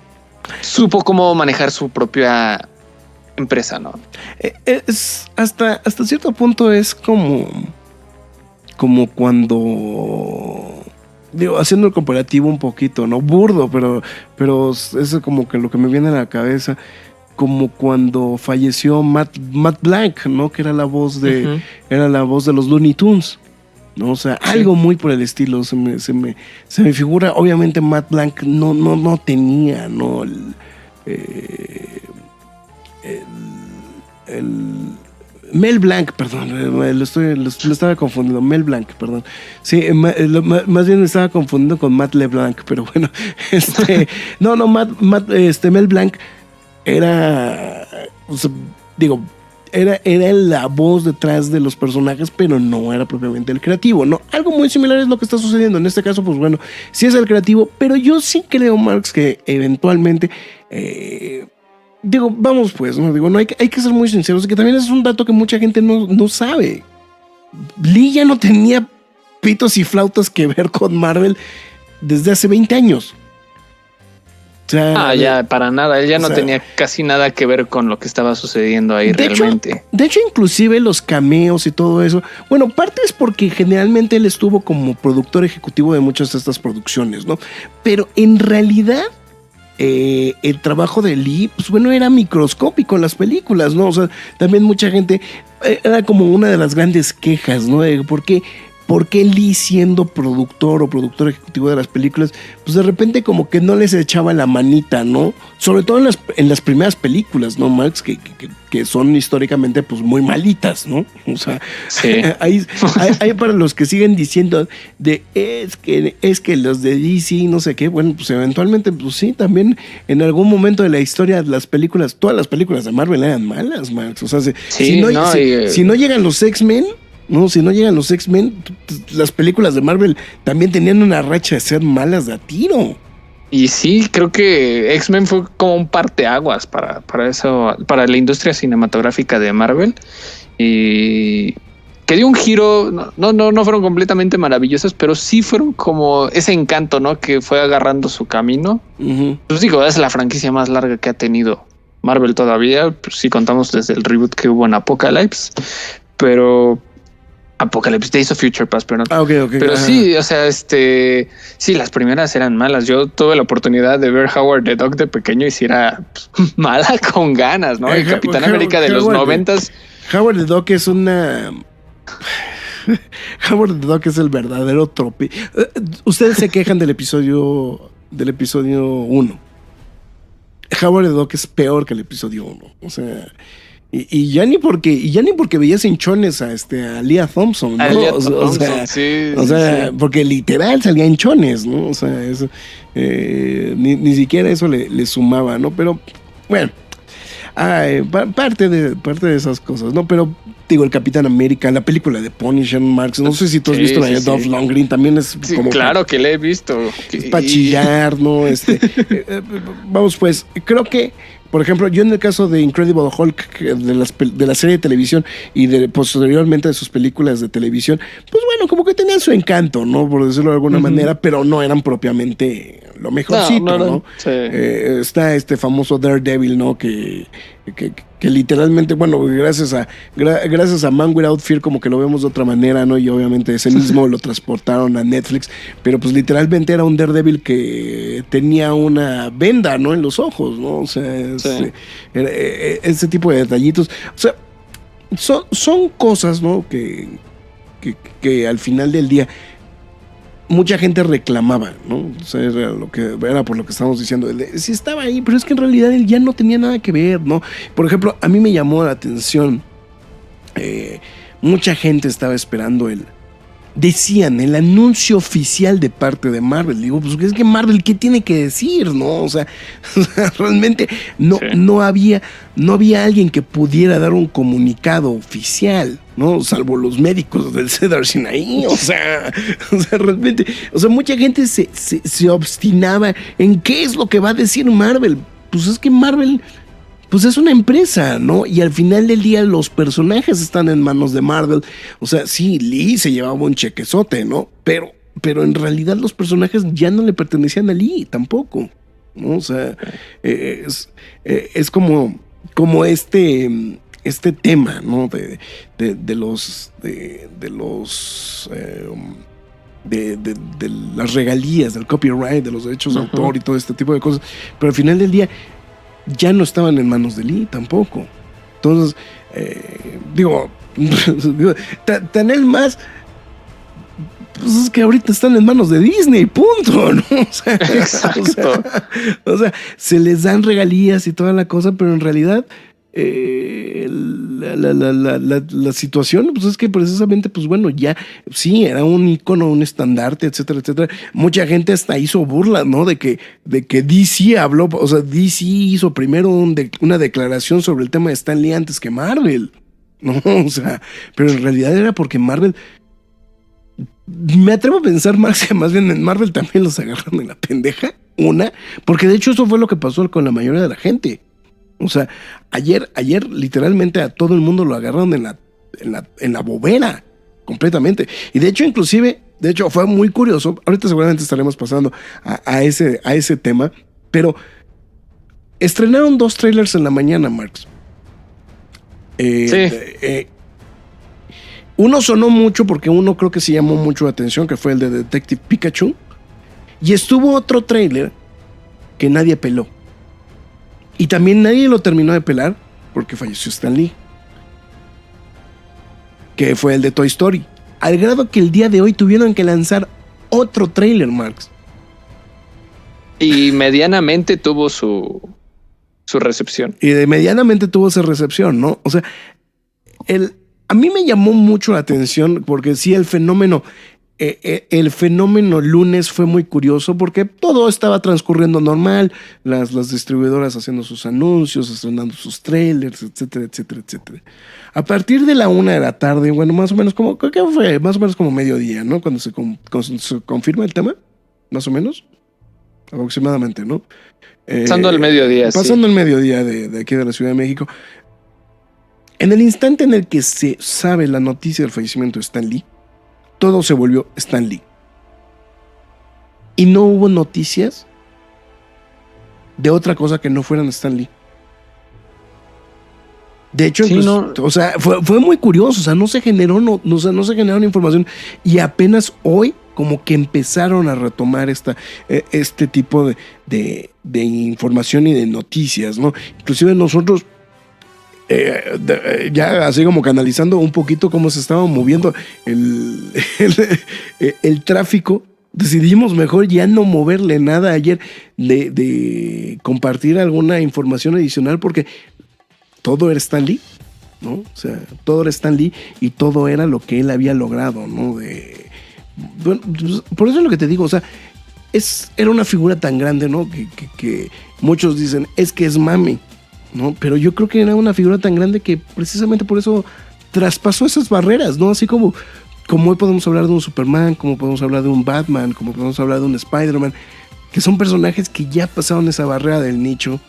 supo cómo manejar su propia empresa, ¿no? Es hasta cierto punto es como cuando, digo, haciendo el comparativo un poquito, ¿no? Burdo, pero es como que lo que me viene a la cabeza, como cuando falleció Matt Blanc, ¿no? Que era la voz de los Looney Tunes, ¿no? O sea, algo muy por el estilo se me figura. Obviamente Matt Blanc no tenía, ¿no? Mel Blanc, perdón, lo estaba confundiendo. Mel Blanc, perdón. Sí, más bien me estaba confundiendo con Matt LeBlanc, pero bueno, Mel Blanc era, o sea, digo, era la voz detrás de los personajes, pero no era propiamente el creativo, ¿no? Algo muy similar es lo que está sucediendo. En este caso, pues bueno, sí es el creativo, pero yo sí creo, Marx, que eventualmente... digo, vamos pues, ¿no? Digo, no hay que ser muy sinceros, que también es un dato que mucha gente no sabe. Lee ya no tenía pitos y flautas que ver con Marvel desde hace 20 años. O sea, ya, para nada. Él ya no tenía casi nada que ver con lo que estaba sucediendo ahí realmente. De hecho, inclusive los cameos y todo eso, bueno, parte es porque generalmente él estuvo como productor ejecutivo de muchas de estas producciones, ¿no? Pero en realidad... el trabajo de Lee, pues bueno, era microscópico en las películas, ¿no? O sea, también mucha gente, era como una de las grandes quejas, ¿no? ¿Por qué Lee, siendo productor o productor ejecutivo de las películas, pues de repente como que no les echaba la manita, ¿no? Sobre todo en las primeras películas, ¿no, Max? Que son históricamente pues muy malitas, ¿no? O sea, sí. hay para los que siguen diciendo es que los de DC no sé qué, bueno, pues eventualmente pues sí, también en algún momento de la historia todas las películas de Marvel eran malas, Max. O sea, si no llegan los X-Men, no, si no llegan los X-Men, las películas de Marvel también tenían una racha de ser malas de a tiro. Y sí, creo que X-Men fue como un parteaguas para eso, para la industria cinematográfica de Marvel. Y que dio un giro, no fueron completamente maravillosas, pero sí fueron como ese encanto, ¿no? Que fue agarrando su camino. Pues digo, es la franquicia más larga que ha tenido Marvel todavía, pues sí contamos desde el reboot que hubo en Apocalypse, pero... Apocalypse, Days of Future Past, pero no. Okay, pero sí, o sea, sí, las primeras eran malas. Yo tuve la oportunidad de ver Howard the Duck de pequeño y sí era mala con ganas, ¿no? El Capitán América de los 90s. Howard the Duck es una... Howard the Duck es el verdadero trope. Ustedes se quejan del episodio 1. Howard the Duck es peor que el episodio 1. O sea... Y ya ni porque veías hinchones a Leah Thompson, ¿no? O sea, porque literal salía hinchones, ¿no? O sea, eso, ni siquiera eso le sumaba, ¿no? Pero bueno, parte de esas cosas, ¿no? Pero digo, el Capitán América, la película de Punisher, Marx, no sé si tú has visto la de Dolph Lundgren, también es como... Claro que la he visto. Es para chillar, ¿no? Vamos pues, creo que por ejemplo, yo en el caso de Incredible Hulk, de la serie de televisión y posteriormente de sus películas de televisión, pues bueno, como que tenían su encanto, ¿no? Por decirlo de alguna manera, pero no eran propiamente lo mejorcito, ¿no? Sí. Está este famoso Daredevil, ¿no? Que literalmente, bueno, gracias a Man Without Fear como que lo vemos de otra manera, ¿no? Y obviamente ese mismo lo transportaron a Netflix, pero pues literalmente era un Daredevil que tenía una venda, ¿no? En los ojos, ¿no? O sea, ese tipo de detallitos. O sea, son cosas, ¿no? Que al final del día mucha gente reclamaba, ¿no? O sea, era por lo que estábamos diciendo. Sí estaba ahí, pero es que en realidad él ya no tenía nada que ver, ¿no? Por ejemplo, a mí me llamó la atención. Mucha gente estaba esperando decían, el anuncio oficial de parte de Marvel. Digo, pues es que Marvel, ¿qué tiene que decir, no? O sea realmente no había alguien que pudiera dar un comunicado oficial, ¿no? Salvo los médicos del Cedar Sinai. O sea, realmente, o sea, mucha gente se obstinaba en qué es lo que va a decir Marvel. Pues es que Marvel, pues es una empresa, ¿no? Y al final del día los personajes están en manos de Marvel. O sea, sí, Lee se llevaba un chequezote, ¿no? Pero en realidad los personajes ya no le pertenecían a Lee tampoco, ¿no? O sea, es como este tema, ¿no? De las regalías, del copyright, de los derechos de autor y todo este tipo de cosas. Pero al final del día ya no estaban en manos de Lee tampoco. Entonces, tan es más, pues es que ahorita están en manos de Disney, punto, ¿no? O sea, exacto. O sea, se les dan regalías y toda la cosa, pero en realidad la situación, pues es que precisamente, pues bueno, ya sí, era un icono, un estandarte, etcétera, etcétera. Mucha gente hasta hizo burla, ¿no? De que DC habló, o sea, DC hizo primero una declaración sobre el tema de Stan Lee antes que Marvel, ¿no? O sea, pero en realidad era porque Marvel, me atrevo a pensar más bien en Marvel también los agarraron en la pendeja, porque de hecho eso fue lo que pasó con la mayoría de la gente. O sea, ayer literalmente a todo el mundo lo agarraron en la bobera, completamente. Y de hecho, fue muy curioso. Ahorita seguramente estaremos pasando a ese tema, pero estrenaron 2 trailers en la mañana, Marx. Sí. Uno sonó mucho porque uno creo que sí llamó mucho la atención, que fue el de Detective Pikachu. Y estuvo otro trailer que nadie peló. Y también nadie lo terminó de pelar porque falleció Stan Lee, que fue el de Toy Story. Al grado que el día de hoy tuvieron que lanzar otro tráiler, Marx. Y medianamente tuvo su recepción. Y medianamente tuvo esa recepción, ¿no? O sea, a mí me llamó mucho la atención porque sí, el fenómeno lunes fue muy curioso porque todo estaba transcurriendo normal, las distribuidoras haciendo sus anuncios, estrenando sus trailers, etcétera, etcétera, etcétera. A partir de la 1 de la tarde, bueno, más o menos como, ¿qué fue? Más o menos como mediodía, ¿no? Cuando se confirma el tema, más o menos, aproximadamente, ¿no? Pasando el mediodía, pasando el mediodía de aquí de la Ciudad de México. En el instante en el que se sabe la noticia del fallecimiento de Stan Lee, todo se volvió Stan Lee. Y no hubo noticias de otra cosa que no fueran Stan Lee. De hecho, sí, pues, no. O sea, fue muy curioso. O sea, no se generó información. Y apenas hoy, como que empezaron a retomar este tipo de información y de noticias, ¿no? Inclusive nosotros, ya así como canalizando un poquito cómo se estaba moviendo el tráfico, decidimos mejor ya no moverle nada ayer de compartir alguna información adicional porque todo era Stan Lee, ¿no? O sea, todo era Stan Lee y todo era lo que él había logrado, ¿no? Bueno, por eso es lo que te digo, o sea, era una figura tan grande, ¿no? Que muchos dicen, es que es mami, ¿no? Pero yo creo que era una figura tan grande que precisamente por eso traspasó esas barreras, ¿no? Así como hoy podemos hablar de un Superman, como podemos hablar de un Batman, como podemos hablar de un Spider-Man, que son personajes que ya pasaron esa barrera del nicho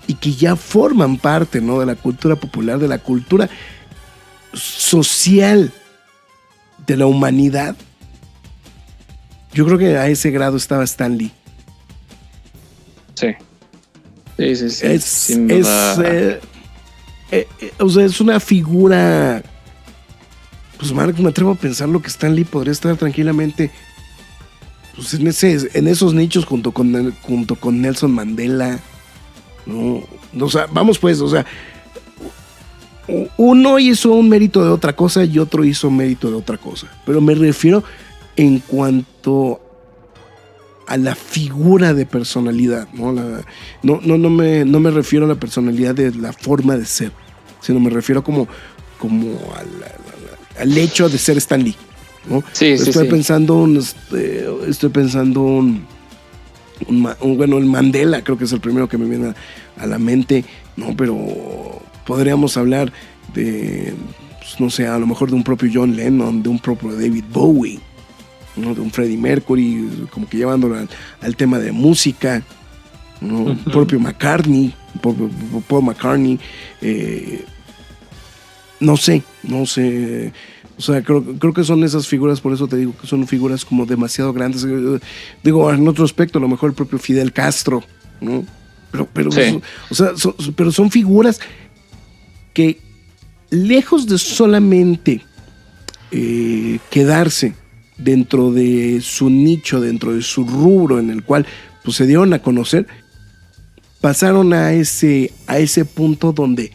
y que ya forman parte, ¿no? De la cultura popular, de la cultura social de la humanidad. Yo creo que a ese grado estaba Stan Lee. Sí. Sí. Sin duda. O sea, es una figura. Pues, Mark, me atrevo a pensar lo que Stan Lee podría estar tranquilamente, pues, en esos nichos junto con Nelson Mandela, ¿no? O sea, vamos pues, o sea, uno hizo un mérito de otra cosa y otro hizo mérito de otra cosa. Pero me refiero en cuanto a la figura de personalidad, ¿no? No me refiero a la personalidad de la forma de ser, sino me refiero como al hecho de ser Stan Lee, ¿no? Estoy pensando bueno, el Mandela creo que es el primero que me viene a la mente, ¿no? Pero podríamos hablar de, pues, no sé, a lo mejor de un propio John Lennon, de un propio David Bowie, ¿no? De un Freddie Mercury, como que llevándolo al tema de música, ¿no? El propio McCartney, Paul McCartney, no sé, o sea, creo que son esas figuras, por eso te digo que son figuras como demasiado grandes. Digo, en otro aspecto, a lo mejor el propio Fidel Castro, ¿no? Pero sí. Pero son figuras que, lejos de solamente quedarse dentro de su nicho, dentro de su rubro en el cual, pues, se dieron a conocer, pasaron a ese punto donde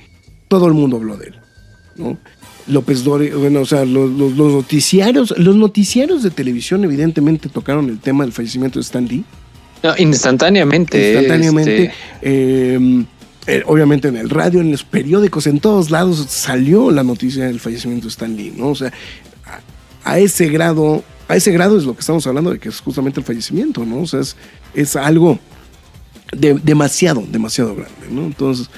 todo el mundo habló de él, ¿no? López Dóriga, bueno, o sea, los noticiarios de televisión evidentemente tocaron el tema del fallecimiento de Stan Lee. No, instantáneamente. Obviamente en el radio, en los periódicos, en todos lados salió la noticia del fallecimiento de Stan Lee, ¿no? O sea, a ese grado es lo que estamos hablando, de que es justamente el fallecimiento, ¿no? O sea, es algo demasiado grande, ¿no? Entonces,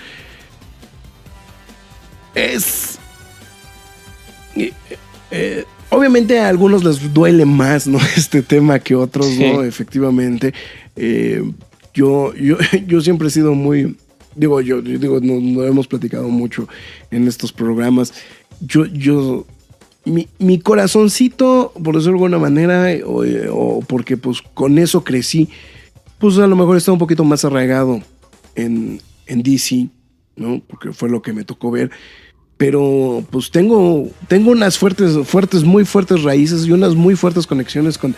obviamente a algunos les duele más, ¿no? Este tema que otros, sí. ¿No? Efectivamente. Yo siempre he sido muy... Digo, no hemos platicado mucho en estos programas. Mi corazoncito, por decirlo de alguna manera, o porque pues con eso crecí, pues a lo mejor está un poquito más arraigado en DC, ¿no? Porque fue lo que me tocó ver. Pero pues tengo unas muy fuertes raíces y unas muy fuertes conexiones con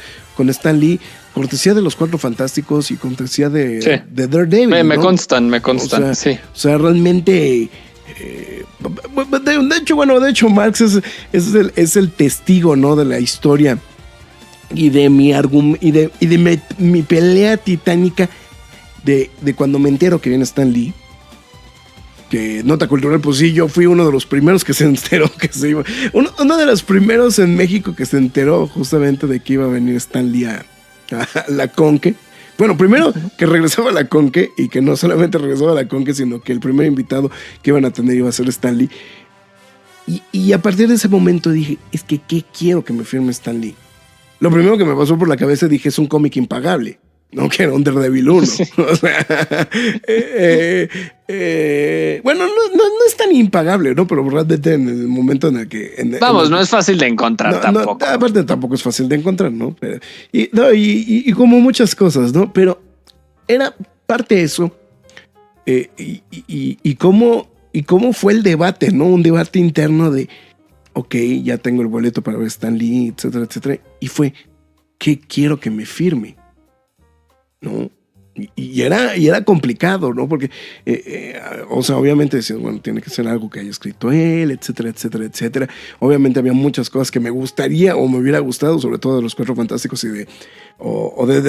Stan Lee, cortesía de los Cuatro Fantásticos y cortesía de Daredevil. Me constan, o sea, sí. O sea, realmente... de hecho, Marx es el testigo, ¿no? De la historia y de mi pelea titánica de cuando me entero que viene Stan Lee. Que nota cultural, pues sí, yo fui uno de los primeros que se enteró que se iba. Uno de los primeros en México que se enteró justamente de que iba a venir Stan Lee a la Conque. Bueno, primero que regresaba a la Conque, y que no solamente regresaba a la Conque, sino que el primer invitado que iban a tener iba a ser Stan Lee. Y a partir de ese momento dije, es que ¿qué quiero que me firme Stan Lee? Lo primero que me pasó por la cabeza, dije, es un cómic impagable. No, que era un Daredevil 1. Sí. O sea, bueno, no es tan impagable, ¿no? Pero realmente en el momento en el que... no es fácil de encontrar tampoco. Aparte tampoco es fácil de encontrar, ¿no? Pero, y como muchas cosas, ¿no? Pero era parte de eso. Y cómo fue el debate, ¿no? Un debate interno de, ok, ya tengo el boleto para ver Stan Lee, etcétera, etcétera. Y fue, ¿qué quiero que me firme? ¿No? Y era complicado, ¿no? Porque, o sea, obviamente decías, bueno, tiene que ser algo que haya escrito él, etcétera, etcétera, etcétera. Obviamente había muchas cosas que me gustaría o me hubiera gustado, sobre todo de los Cuatro Fantásticos y de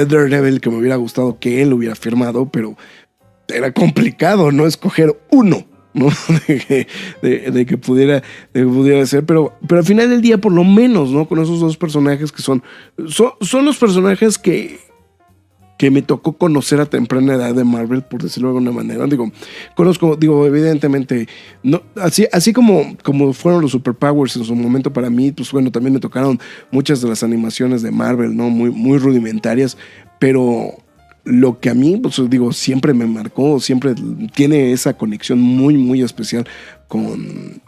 Daredevil, que me hubiera gustado que él hubiera firmado, pero era complicado, ¿no? Escoger uno, ¿no? de que pudiera ser, pero al final del día, por lo menos, ¿no? Con esos dos personajes que son los personajes que me tocó conocer a temprana edad de Marvel, por decirlo de alguna manera. Digo, evidentemente, no, así como fueron los Superpowers en su momento para mí, pues bueno, también me tocaron muchas de las animaciones de Marvel, ¿no? Muy, muy rudimentarias, pero lo que a mí, pues digo, siempre me marcó, siempre tiene esa conexión muy, muy especial con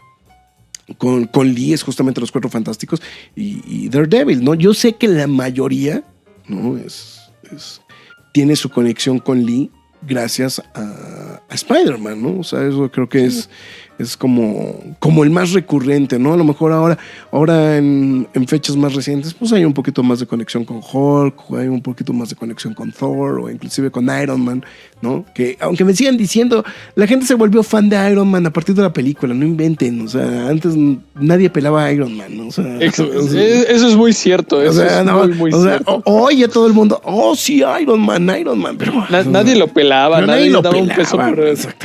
Lee, es justamente los Cuatro Fantásticos y Daredevil, ¿no? Yo sé que la mayoría, ¿no? tiene su conexión con Lee gracias a Spider-Man, ¿no? O sea, eso creo que es como el más recurrente, ¿no? A lo mejor ahora en fechas más recientes, pues hay un poquito más de conexión con Hulk, hay un poquito más de conexión con Thor, o inclusive con Iron Man, ¿no? Que aunque me sigan diciendo, la gente se volvió fan de Iron Man a partir de la película, no inventen, o sea, antes nadie pelaba a Iron Man, ¿no? O sea, eso es muy cierto, eso es muy cierto. Oye, todo el mundo, sí, Iron Man, pero... nadie lo pelaba, nadie daba un peso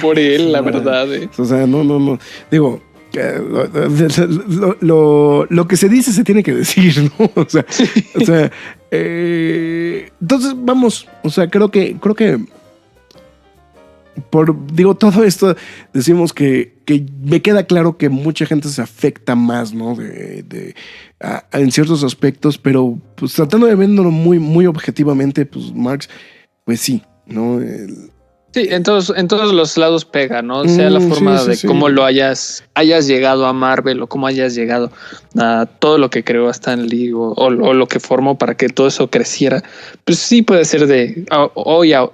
por él, la verdad. O sea, no. Digo, lo que se dice se tiene que decir, ¿no? O sea, entonces vamos, o sea, creo que todo esto decimos que me queda claro que mucha gente se afecta más, ¿no? En ciertos aspectos, pero pues tratando de verlo muy, muy objetivamente, pues Marx, pues sí, ¿no? Sí, en todos los lados pega, ¿no? Sea la forma de cómo lo hayas llegado a Marvel o cómo hayas llegado a todo lo que creó Stan Lee o lo que formó para que todo eso creciera. Pues sí puede ser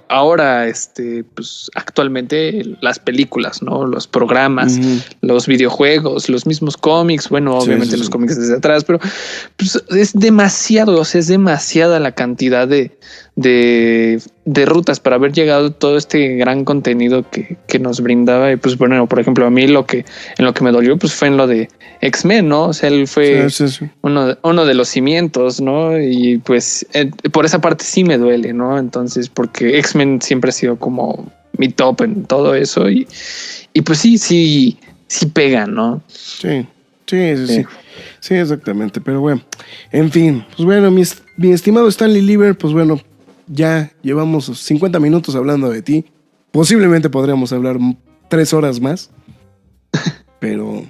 ahora, pues actualmente las películas, ¿no? Los programas, los videojuegos, los mismos cómics, bueno, obviamente los cómics desde atrás, pero pues es demasiado, o sea, es demasiada la cantidad de rutas para haber llegado todo este gran contenido que nos brindaba. Y pues bueno, por ejemplo, a mí en lo que me dolió pues fue en lo de X-Men, ¿no? O sea, él fue uno de los cimientos, ¿no? Y pues por esa parte sí me duele, ¿no? Entonces, porque X-Men siempre ha sido como mi top en todo eso y pues sí pega, ¿no? Sí, exactamente. Pero bueno, en fin, pues bueno, mi estimado Stanley Lieber, pues bueno, ya llevamos 50 minutos hablando de ti. Posiblemente podríamos hablar 3 horas más. Pero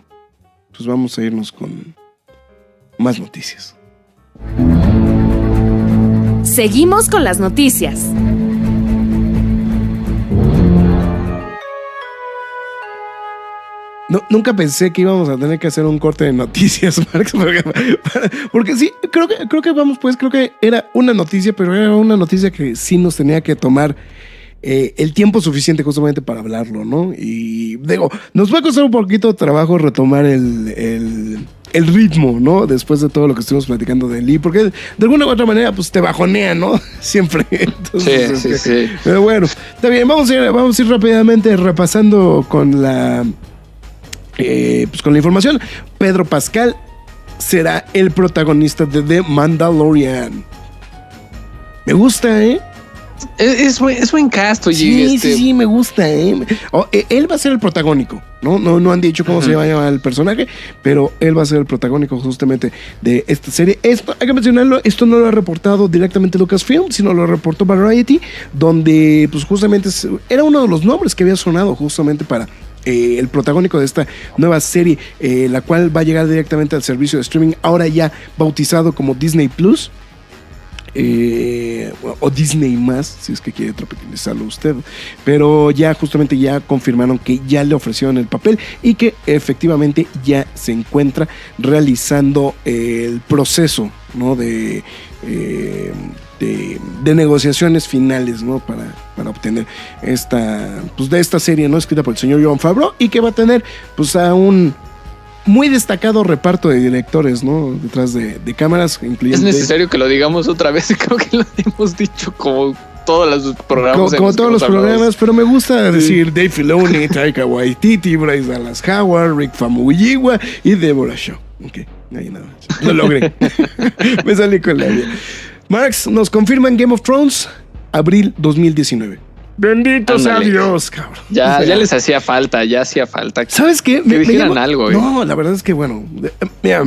pues vamos a irnos con más noticias. Seguimos con las noticias. No, nunca pensé que íbamos a tener que hacer un corte de noticias, Marx, porque sí, creo que era una noticia, pero era una noticia que sí nos tenía que tomar el tiempo suficiente justamente para hablarlo, ¿no? Y digo, nos va a costar un poquito de trabajo retomar el ritmo, ¿no? Después de todo lo que estuvimos platicando de Lee, porque de alguna u otra manera, pues te bajonea, ¿no? Siempre. Entonces, sí. Pero bueno, está bien, vamos a ir rápidamente repasando con pues con la información. Pedro Pascal será el protagonista de The Mandalorian. Me gusta, ¿eh? Es buen cast, oye. Sí, me gusta, ¿eh? Él va a ser el protagónico, ¿no? No han dicho cómo se va a llamar el personaje, pero él va a ser el protagónico justamente de esta serie. Esto, hay que mencionarlo, esto no lo ha reportado directamente Lucasfilm, sino lo reportó Variety, donde pues justamente era uno de los nombres que había sonado justamente para el protagónico de esta nueva serie, la cual va a llegar directamente al servicio de streaming, ahora ya bautizado como Disney Plus. O Disney más, si es que quiere tropicalizarlo usted, pero ya justamente ya confirmaron que ya le ofrecieron el papel y que efectivamente ya se encuentra realizando el proceso, ¿no? de negociaciones finales, ¿no? Para obtener de esta serie, ¿no? Escrita por el señor Jon Favreau y que va a tener pues a un muy destacado reparto de directores, ¿no? Detrás de cámaras, incluyendo... Es necesario que lo digamos otra vez, creo que lo hemos dicho como todos los programas. Como todos los programas, pero me gusta decir Dave Filoni, Taika Waititi, Bryce Dallas Howard, Rick Famuyiwa y Deborah Shaw. Ok, ahí nada más. Lo logré. Me salí con la vida. Marx, nos confirman Game of Thrones, abril 2019. Bendito sea Dios, cabrón. Ya les hacía falta. ¿Sabes qué? Que dijeran algo, ¿eh? No, la verdad es que, bueno, mira,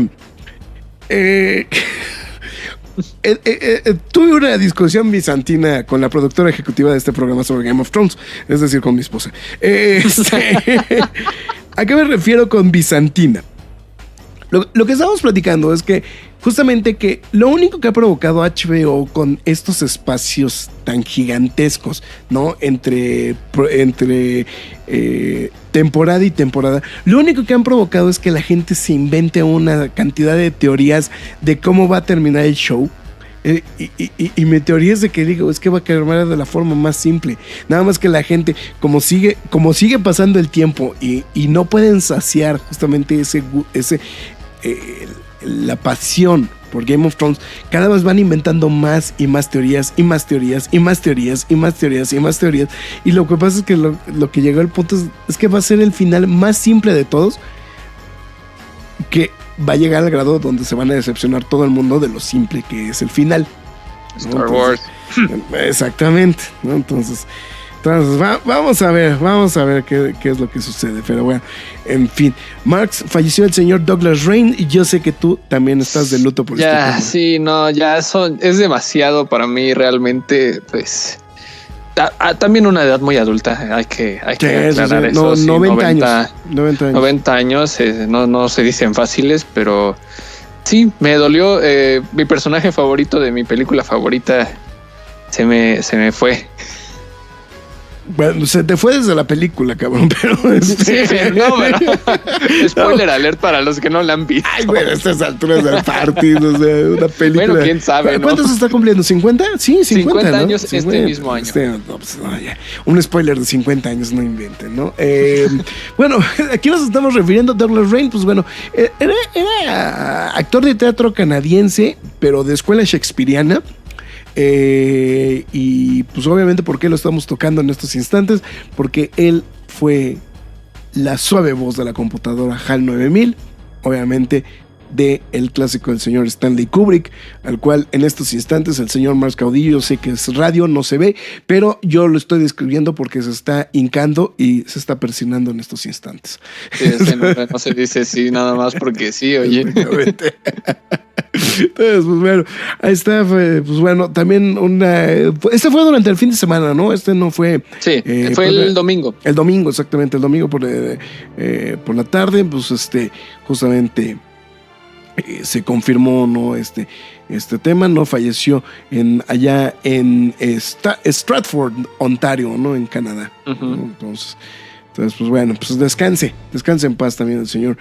tuve una discusión bizantina con la productora ejecutiva de este programa sobre Game of Thrones, es decir, con mi esposa. ¿A qué me refiero con bizantina? Lo que estábamos platicando es que justamente que lo único que ha provocado HBO con estos espacios tan gigantescos, ¿no? Entre temporada y temporada, lo único que han provocado es que la gente se invente una cantidad de teorías de cómo va a terminar el show, Y mi teoría es de que digo, es que va a quedar de la forma más simple. Nada más que la gente, como sigue pasando el tiempo y no pueden saciar justamente la pasión por Game of Thrones, cada vez van inventando más y más teorías y más teorías y más teorías y más teorías y más teorías. Y lo que pasa es que lo que llegó al punto es que va a ser el final más simple de todos, que va a llegar al grado donde se van a decepcionar todo el mundo de lo simple que es el final. Star Wars. Exactamente, ¿no? Entonces vamos a ver qué es lo que sucede. Pero bueno, en fin. Marx, falleció el señor Douglas Rain y yo sé que tú también estás de luto por ya, este tema. Sí, no, ya es demasiado para mí realmente, pues... también una edad muy adulta, hay que aclarar eso. 90 años, no se dicen fáciles, pero sí, me dolió. Mi personaje favorito de mi película favorita se me fue. Bueno, se te fue desde la película, cabrón, pero... Sí, no, pero... Spoiler alert para los que no la han visto. Ay, bueno, a estas alturas del partido, o sea, una película... Bueno, quién sabe, ¿no? ¿Cuántos se está cumpliendo? ¿50? Sí, 50 ¿no? años 50, este mismo año. Ya. Un spoiler de 50 años, no inventen, ¿no? Bueno, aquí nos estamos refiriendo a Douglas Rain, pues bueno, era actor de teatro canadiense, pero de escuela shakespeariana. Y pues obviamente, ¿por qué lo estamos tocando en estos instantes? Porque él fue la suave voz de la computadora HAL 9000, obviamente de el clásico del señor Stanley Kubrick, al cual en estos instantes el señor Marx Caudillo, sé que es radio, no se ve, pero yo lo estoy describiendo porque se está hincando y se está persinando en estos instantes. Sí, no se dice así nada más porque sí, oye. Entonces, pues bueno, ahí está, pues bueno, también este fue durante el fin de semana, ¿no? Este no fue... Sí, fue el domingo. El domingo, exactamente, el domingo por la tarde, pues justamente se confirmó, ¿no? Este tema, ¿no? Falleció allá en Stratford, Ontario, ¿no? En Canadá. Uh-huh. ¿No? Entonces, pues bueno, pues descanse en paz también el señor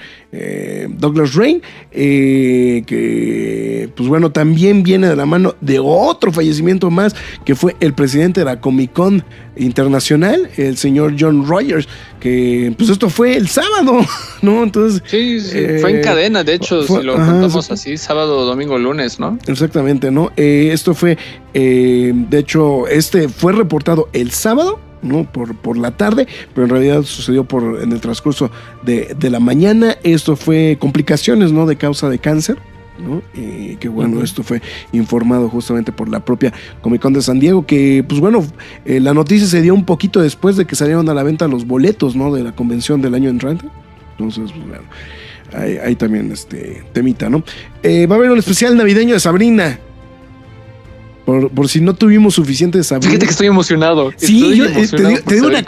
Douglas Rain, que pues bueno, también viene de la mano de otro fallecimiento más, que fue el presidente de la Comic Con Internacional, el señor John Rogers, que pues esto fue el sábado, ¿no? Entonces... Sí, fue en cadena, de hecho, si lo contamos así, sábado, domingo, lunes, ¿no? Exactamente, ¿no? Esto fue, de hecho, fue reportado el sábado, ¿no? Por la tarde, pero en realidad sucedió en el transcurso de la mañana. Esto fue complicaciones, ¿no? De causa de cáncer, ¿no? Que bueno, uh-huh. Esto fue informado justamente por la propia Comic Con de San Diego, que pues bueno, la noticia se dio un poquito después de que salieron a la venta los boletos, ¿no? De la convención del año entrante. Entonces, pues bueno, hay también temita, ¿no? Va a haber un especial navideño de Sabrina. Por si no tuvimos suficiente de Sabrina. Fíjate que estoy emocionado. Sí, te digo una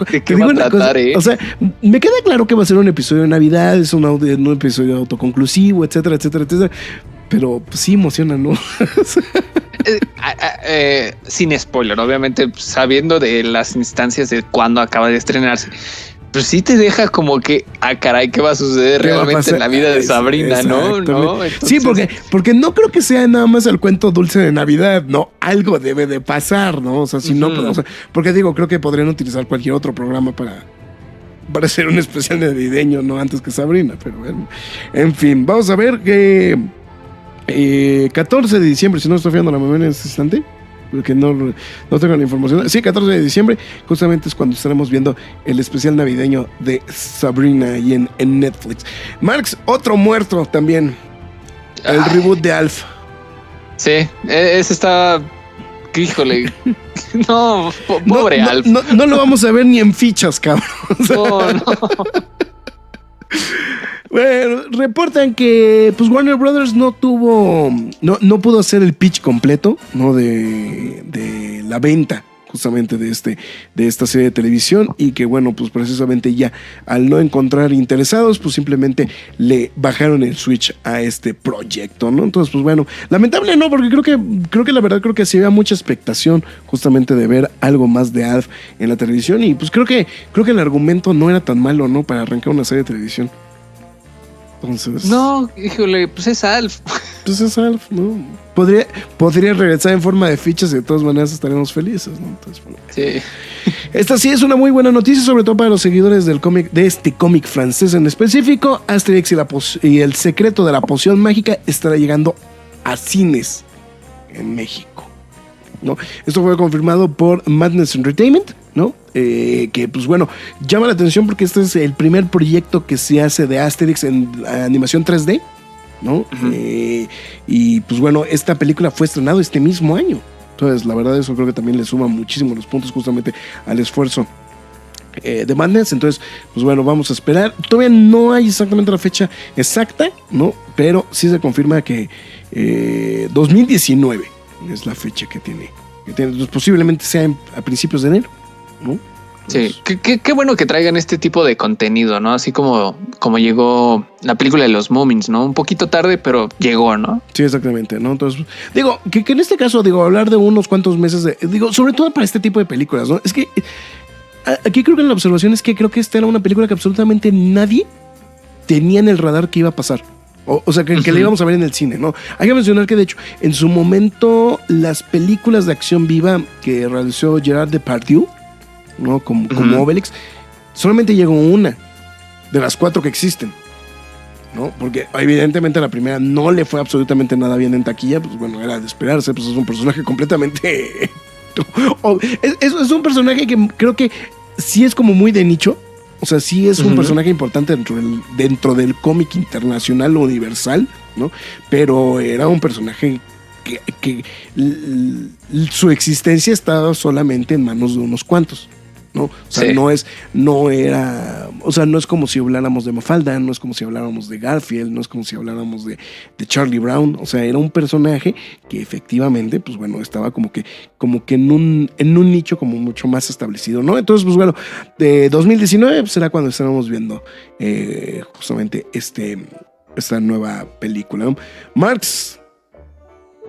cosa. O sea, me queda claro que va a ser un episodio de Navidad, es un episodio autoconclusivo, etcétera, etcétera, etcétera. Pero pues, sí emociona, ¿no? Sin spoiler, obviamente, sabiendo de las instancias de cuándo acaba de estrenarse. Pues sí te deja como que, caray, ¿qué va a suceder realmente en la vida de Sabrina, no? Entonces... Sí, porque no creo que sea nada más el cuento dulce de Navidad, ¿no? Algo debe de pasar, ¿no? O sea, si no, pues, o sea, porque digo, creo que podrían utilizar cualquier otro programa para hacer un especial navideño, ¿no? Antes que Sabrina, pero bueno. En fin, vamos a ver que 14 de diciembre, si no estoy fallando la memoria en este instante, porque no tengo la información. Sí, 14 de diciembre, justamente es cuando estaremos viendo el especial navideño de Sabrina ahí en Netflix. Marx, otro muerto también. El reboot de Alf. Sí, ese está... Híjole. No, pobre Alf. No lo vamos a ver ni en fichas, cabrón. No. Bueno, reportan que pues Warner Brothers no pudo hacer el pitch completo, ¿no? De la venta justamente de esta serie de televisión, y que bueno, pues precisamente ya al no encontrar interesados, pues simplemente le bajaron el switch a este proyecto, ¿no? Entonces, pues bueno, lamentable no, porque creo que la verdad sí había mucha expectación justamente de ver algo más de Alf en la televisión, y pues creo que el argumento no era tan malo, ¿no? Para arrancar una serie de televisión. Entonces... No, híjole, pues es Alf. pues es Alf, ¿no? Podría regresar en forma de fichas y de todas maneras estaremos felices, ¿no? Entonces, bueno. Sí. Esta sí es una muy buena noticia, sobre todo para los seguidores del cómic, de este cómic francés en específico. Asterix y el secreto de la poción mágica estará llegando a cines en México, ¿no? Esto fue confirmado por Madness Entertainment, ¿no? Que pues bueno, llama la atención porque este es el primer proyecto que se hace de Asterix en animación 3D, ¿no? Y pues bueno, esta película fue estrenada este mismo año. Entonces, la verdad, eso creo que también le suma muchísimo los puntos justamente al esfuerzo de Madness. Entonces, pues bueno, vamos a esperar. Todavía no hay exactamente la fecha exacta, ¿no? Pero sí se confirma que 2019 es la fecha que tiene. Pues posiblemente sea a principios de enero, ¿no? Sí, qué bueno que traigan este tipo de contenido, ¿no? Así como llegó la película de los Moomins, ¿no? Un poquito tarde, pero llegó, ¿no? Sí, exactamente, ¿no? Entonces, digo, que en este caso, digo, hablar de unos cuantos meses, digo, sobre todo para este tipo de películas, ¿no? Es que aquí creo que la observación es que creo que esta era una película que absolutamente nadie tenía en el radar que iba a pasar. O sea, que la íbamos a ver en el cine, ¿no? Hay que mencionar que, de hecho, en su momento, las películas de acción viva que realizó Gerard Depardieu, ¿no? Como Obelix, solamente llegó una de las 4 que existen, ¿no? Porque evidentemente la primera no le fue absolutamente nada bien en taquilla, pues bueno, era de esperarse, pues es un personaje completamente... es un personaje que creo que sí es como muy de nicho, o sea, sí es un personaje importante dentro del cómic internacional o universal, ¿no? Pero era un personaje que su existencia estaba solamente en manos de unos cuantos, ¿no? O sea, sí. no es como si habláramos de Mafalda, no es como si habláramos de Garfield, no es como si habláramos de Charlie Brown. O sea, era un personaje que efectivamente, pues bueno, estaba como que en un nicho como mucho más establecido, ¿no? Entonces, pues bueno, de 2019 será cuando estaremos viendo justamente esta nueva película, ¿no? Marx.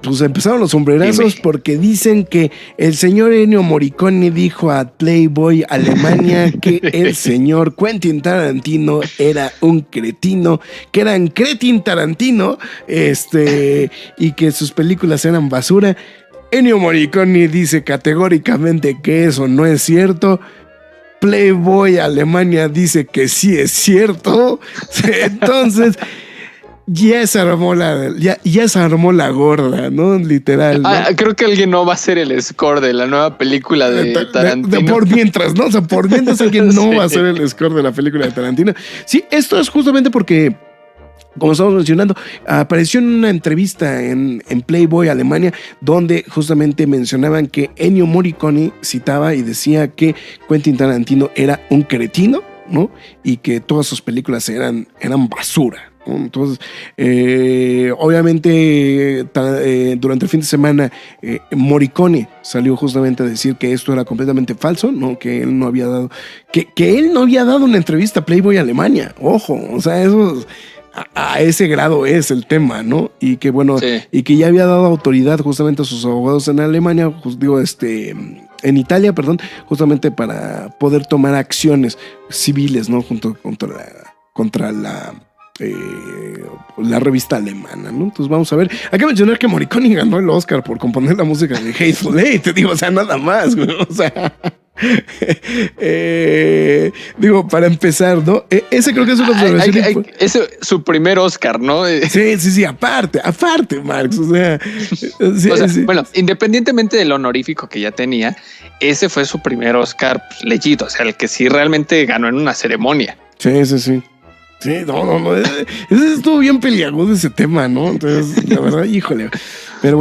Pues empezaron los sombrerazos porque dicen que el señor Ennio Morricone dijo a Playboy Alemania que el señor Quentin Tarantino era un cretino, que eran Cretin Tarantino, y que sus películas eran basura. Ennio Morricone dice categóricamente que eso no es cierto. Playboy Alemania dice que sí es cierto. Entonces... Ya se armó la gorda, ¿no? Literal, ¿no? Creo que alguien no va a hacer el score de la nueva película de Tarantino. Por mientras, ¿no? O sea, por mientras alguien no va a hacer el score de la película de Tarantino. Sí, esto es justamente porque, como estamos mencionando, apareció en una entrevista en Playboy Alemania, donde justamente mencionaban que Ennio Morricone citaba y decía que Quentin Tarantino era un cretino, ¿no? Y que todas sus películas eran basura. Entonces, obviamente, durante el fin de semana, Morricone salió justamente a decir que esto era completamente falso, ¿no? Que él no había dado, que él no había dado una entrevista a Playboy Alemania. Ojo, o sea, eso a ese grado es el tema, ¿no? Y que bueno, sí. Y que ya había dado autoridad justamente a sus abogados en Alemania, en Italia, perdón, justamente para poder tomar acciones civiles, ¿no? Contra la revista alemana, ¿no? Entonces vamos a ver. Hay que mencionar que Morricone ganó el Oscar por componer la música de Hateful Eight, te digo, o sea, nada más, güey, o sea... digo, para empezar, ¿no? Ese creo que es una observación. Es su primer Oscar, ¿no? Sí, aparte, Marx, o sea, sí. Bueno, independientemente del honorífico que ya tenía, ese fue su primer Oscar legítimo, o sea, el que sí realmente ganó en una ceremonia. Sí. Sí, no. Ese estuvo bien peliagudo ese tema, ¿no? Entonces, la verdad, híjole. Pero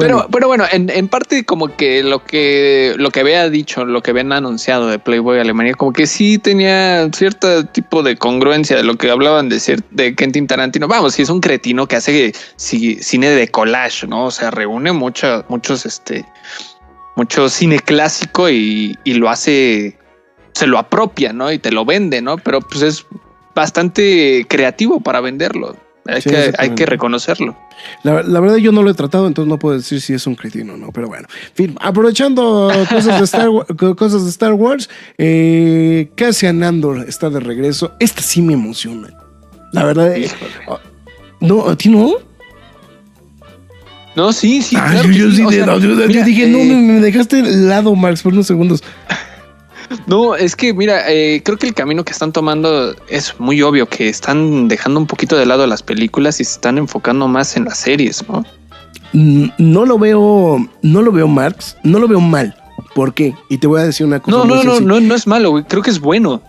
bueno, en parte como que lo que había dicho, lo que habían anunciado de Playboy Alemania, como que sí tenía cierto tipo de congruencia de lo que hablaban de Quentin Tarantino. Vamos, sí es un cretino que hace cine de collage, ¿no? O sea, reúne mucho cine clásico y lo hace, se lo apropia, ¿no? Y te lo vende, ¿no? Pero pues es bastante creativo para venderlo. Hay que reconocerlo. La verdad yo no lo he tratado, entonces no puedo decir si es un cretino o no, pero bueno. En fin, aprovechando cosas de Star Wars, Cassian Andor está de regreso. Esta sí me emociona. La verdad. ¿No? ¿A ti no? No, sí. Claro yo sí, yo dije, no, me dejaste de lado, Marx, por unos segundos. No, es que mira, creo que el camino que están tomando es muy obvio, que están dejando un poquito de lado las películas y se están enfocando más en las series, ¿no? No lo veo, Marx, no lo veo mal. ¿Por qué? Y te voy a decir una cosa. No es malo, güey. Creo que es bueno.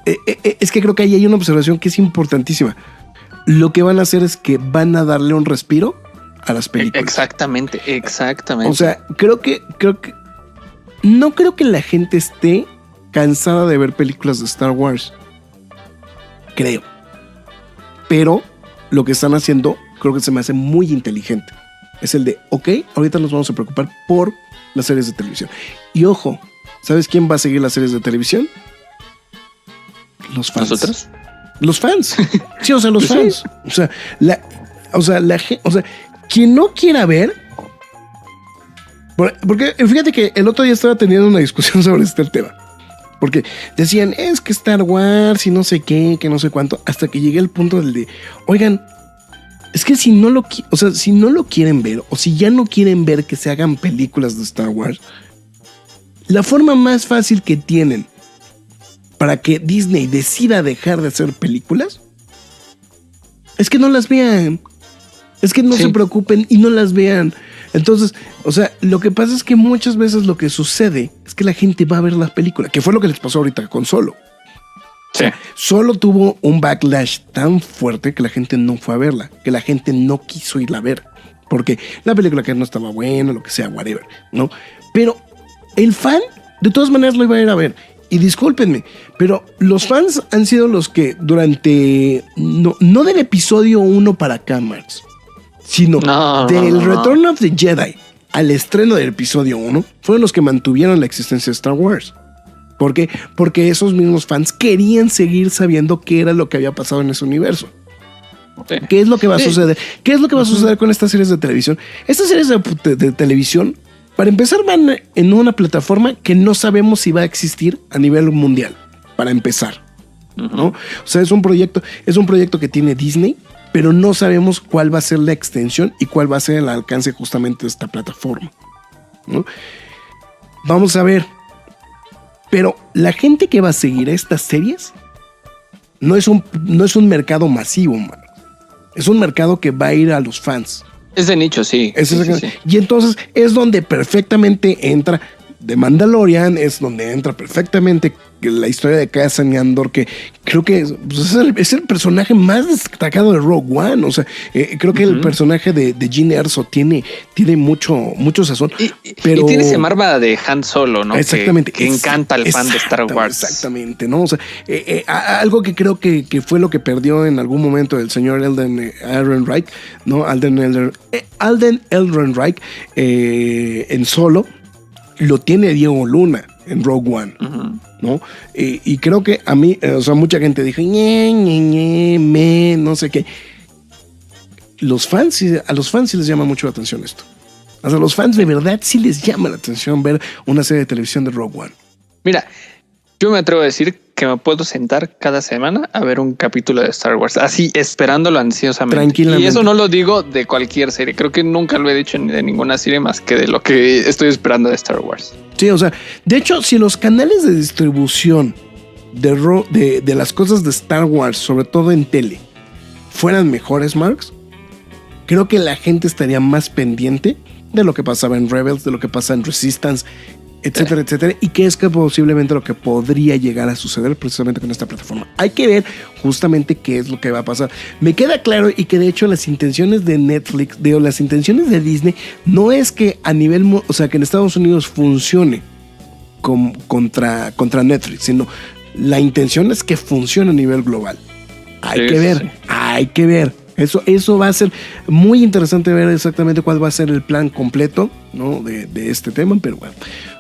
Es que creo que ahí hay una observación que es importantísima. Lo que van a hacer es que van a darle un respiro a las películas. Exactamente. O sea, no creo que la gente esté cansada de ver películas de Star Wars. Creo. Pero lo que están haciendo creo que se me hace muy inteligente. Es el de, ok, ahorita nos vamos a preocupar por las series de televisión. Y ojo, ¿sabes quién va a seguir las series de televisión? Los fans. ¿Nosotros? Los fans. Sí, o sea, los fans. O sea, quien no quiera ver. Porque fíjate que el otro día estaba teniendo una discusión sobre este tema. Porque decían, es que Star Wars y no sé qué, que no sé cuánto. Hasta que llegué al punto del de, oigan, es que si no lo quieren ver, o si ya no quieren ver que se hagan películas de Star Wars, la forma más fácil que tienen para que Disney decida dejar de hacer películas es que no las vean. Es que no se preocupen y no las vean. Entonces, o sea, lo que pasa es que muchas veces lo que sucede es que la gente va a ver las películas, que fue lo que les pasó ahorita con Solo. Sí. Solo tuvo un backlash tan fuerte que la gente no fue a verla, que la gente no quiso irla a ver, porque la película que no estaba buena, lo que sea, whatever, ¿no? Pero el fan, de todas maneras, lo iba a ir a ver. Y discúlpenme, pero los fans han sido los que durante, no del episodio 1 para acá, Marx, sino del Return of the Jedi al estreno del episodio 1, fueron los que mantuvieron la existencia de Star Wars. ¿Por qué? Porque esos mismos fans querían seguir sabiendo qué era lo que había pasado en ese universo. Sí. ¿Qué es lo que va a suceder? ¿Qué es lo que va a suceder con estas series de televisión? Estas series de televisión, para empezar, van en una plataforma que no sabemos si va a existir a nivel mundial. Para empezar, ¿no? O sea, es un proyecto que tiene Disney, pero no sabemos cuál va a ser la extensión y cuál va a ser el alcance justamente de esta plataforma, ¿no? Vamos a ver. Pero la gente que va a seguir estas series no es un mercado masivo, man. Es un mercado que va a ir a los fans. Es de nicho, sí. Sí. Y entonces es donde perfectamente entra The Mandalorian, es donde entra perfectamente la historia de Cassian Andor, que creo que es el personaje más destacado de Rogue One. O sea, creo que el personaje de Jyn Erso tiene mucho sazón. Pero y tiene ese marva de Han Solo, ¿no? Exactamente. Que encanta al fan de Star Wars. Exactamente, ¿no? O sea, algo que creo que fue lo que perdió en algún momento el señor Alden Ehrenreich, ¿no? Alden Ehrenreich en Solo, lo tiene Diego Luna en Rogue One, ¿no? Y creo que a mí, o sea, mucha gente dijo, no sé qué. A los fans sí les llama mucho la atención esto. O sea, a los fans de verdad sí les llama la atención ver una serie de televisión de Rogue One. Mira, yo me atrevo a decir que me puedo sentar cada semana a ver un capítulo de Star Wars, así esperándolo ansiosamente. Tranquilamente. Y eso no lo digo de cualquier serie. Creo que nunca lo he dicho de ninguna serie más que de lo que estoy esperando de Star Wars. Sí, o sea, de hecho, si los canales de distribución de las cosas de Star Wars, sobre todo en tele, fueran mejores, Marx, creo que la gente estaría más pendiente de lo que pasaba en Rebels, de lo que pasa en Resistance, etcétera, etcétera, y que es que posiblemente lo que podría llegar a suceder precisamente con esta plataforma. Hay que ver justamente qué es lo que va a pasar. Me queda claro y que de hecho las intenciones de Netflix, las intenciones de Disney, no es que a nivel, o sea, que en Estados Unidos funcione contra Netflix, sino la intención es que funcione a nivel global. Hay que ver. Eso va a ser muy interesante ver exactamente cuál va a ser el plan completo, ¿no? de este tema, pero bueno,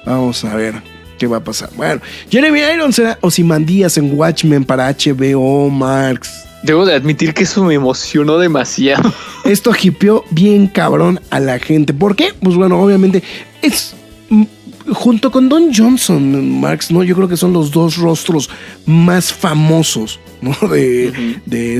vamos a ver qué va a pasar. Bueno, Jeremy Irons será Ozymandias en Watchmen para HBO, Marx. Debo de admitir que eso me emocionó demasiado. Esto hipeó bien cabrón a la gente. ¿Por qué? Pues bueno, obviamente es junto con Don Johnson, Marx, ¿no? Yo creo que son los dos rostros más famosos, ¿no? de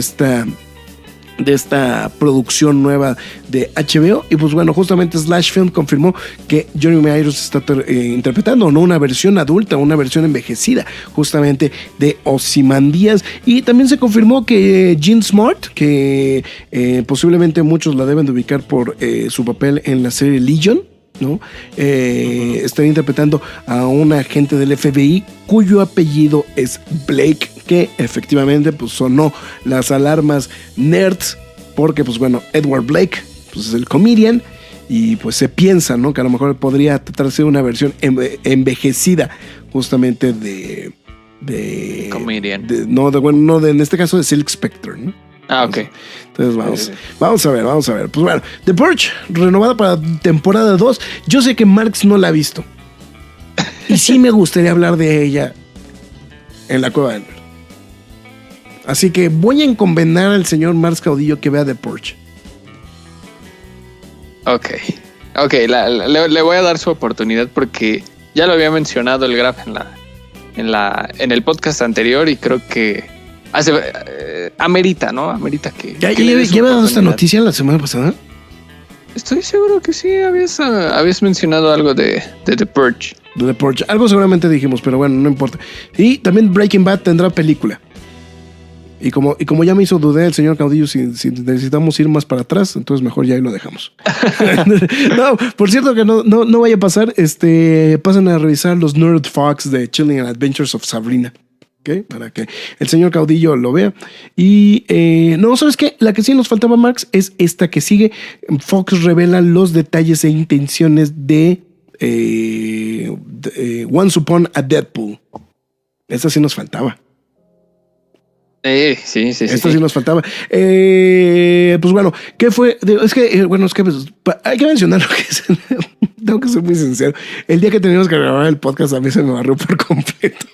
de esta producción nueva de HBO. Y pues bueno, justamente Slash Film confirmó que Jeremy Irons está interpretando, ¿no?, una versión adulta, una versión envejecida justamente de Ozymandias. Y también se confirmó que Jean Smart, que posiblemente muchos la deben de ubicar por su papel en la serie Legion, ¿no?, está interpretando a un agente del FBI cuyo apellido es Blake, que efectivamente pues sonó las alarmas nerds, porque pues bueno, Edward Blake pues es el comedian, y pues se piensa, ¿no?, que a lo mejor podría tratarse de una versión envejecida justamente de comedian. En este caso de Silk Spectre, ¿no? Ok. Entonces vamos a ver. Pues bueno, The Purge, renovada para temporada 2. Yo sé que Marx no la ha visto. Y sí me gustaría hablar de ella en la Cueva del Nerd. Así que voy a encomendar al señor Marx Caudillo que vea The Purge. Ok, le voy a dar su oportunidad porque ya lo había mencionado el Graf en el podcast anterior, y creo que amerita, ¿no? Amerita que... ¿Ya había dado esta noticia la semana pasada? Estoy seguro que sí, habías mencionado algo de The Purge. De The Purge. Algo seguramente dijimos, pero bueno, no importa. Y también Breaking Bad tendrá película. Y como ya me hizo dudar el señor Caudillo si necesitamos ir más para atrás, entonces mejor ya ahí lo dejamos. No, por cierto que no vaya a pasar, pasen a revisar los Nerd Fox de Chilling Adventures of Sabrina. ¿Okay? Para que el señor Caudillo lo vea. Y no, ¿sabes qué? La que sí nos faltaba, Marx, es esta que sigue. Fox revela los detalles e intenciones de Once Upon a Deadpool. Esta sí nos faltaba. Sí. Esto sí nos faltaba. Pues bueno, ¿qué fue? Es que pues, hay que mencionar lo que es. Tengo que ser muy sincero. El día que teníamos que grabar el podcast a mí se me barrió por completo.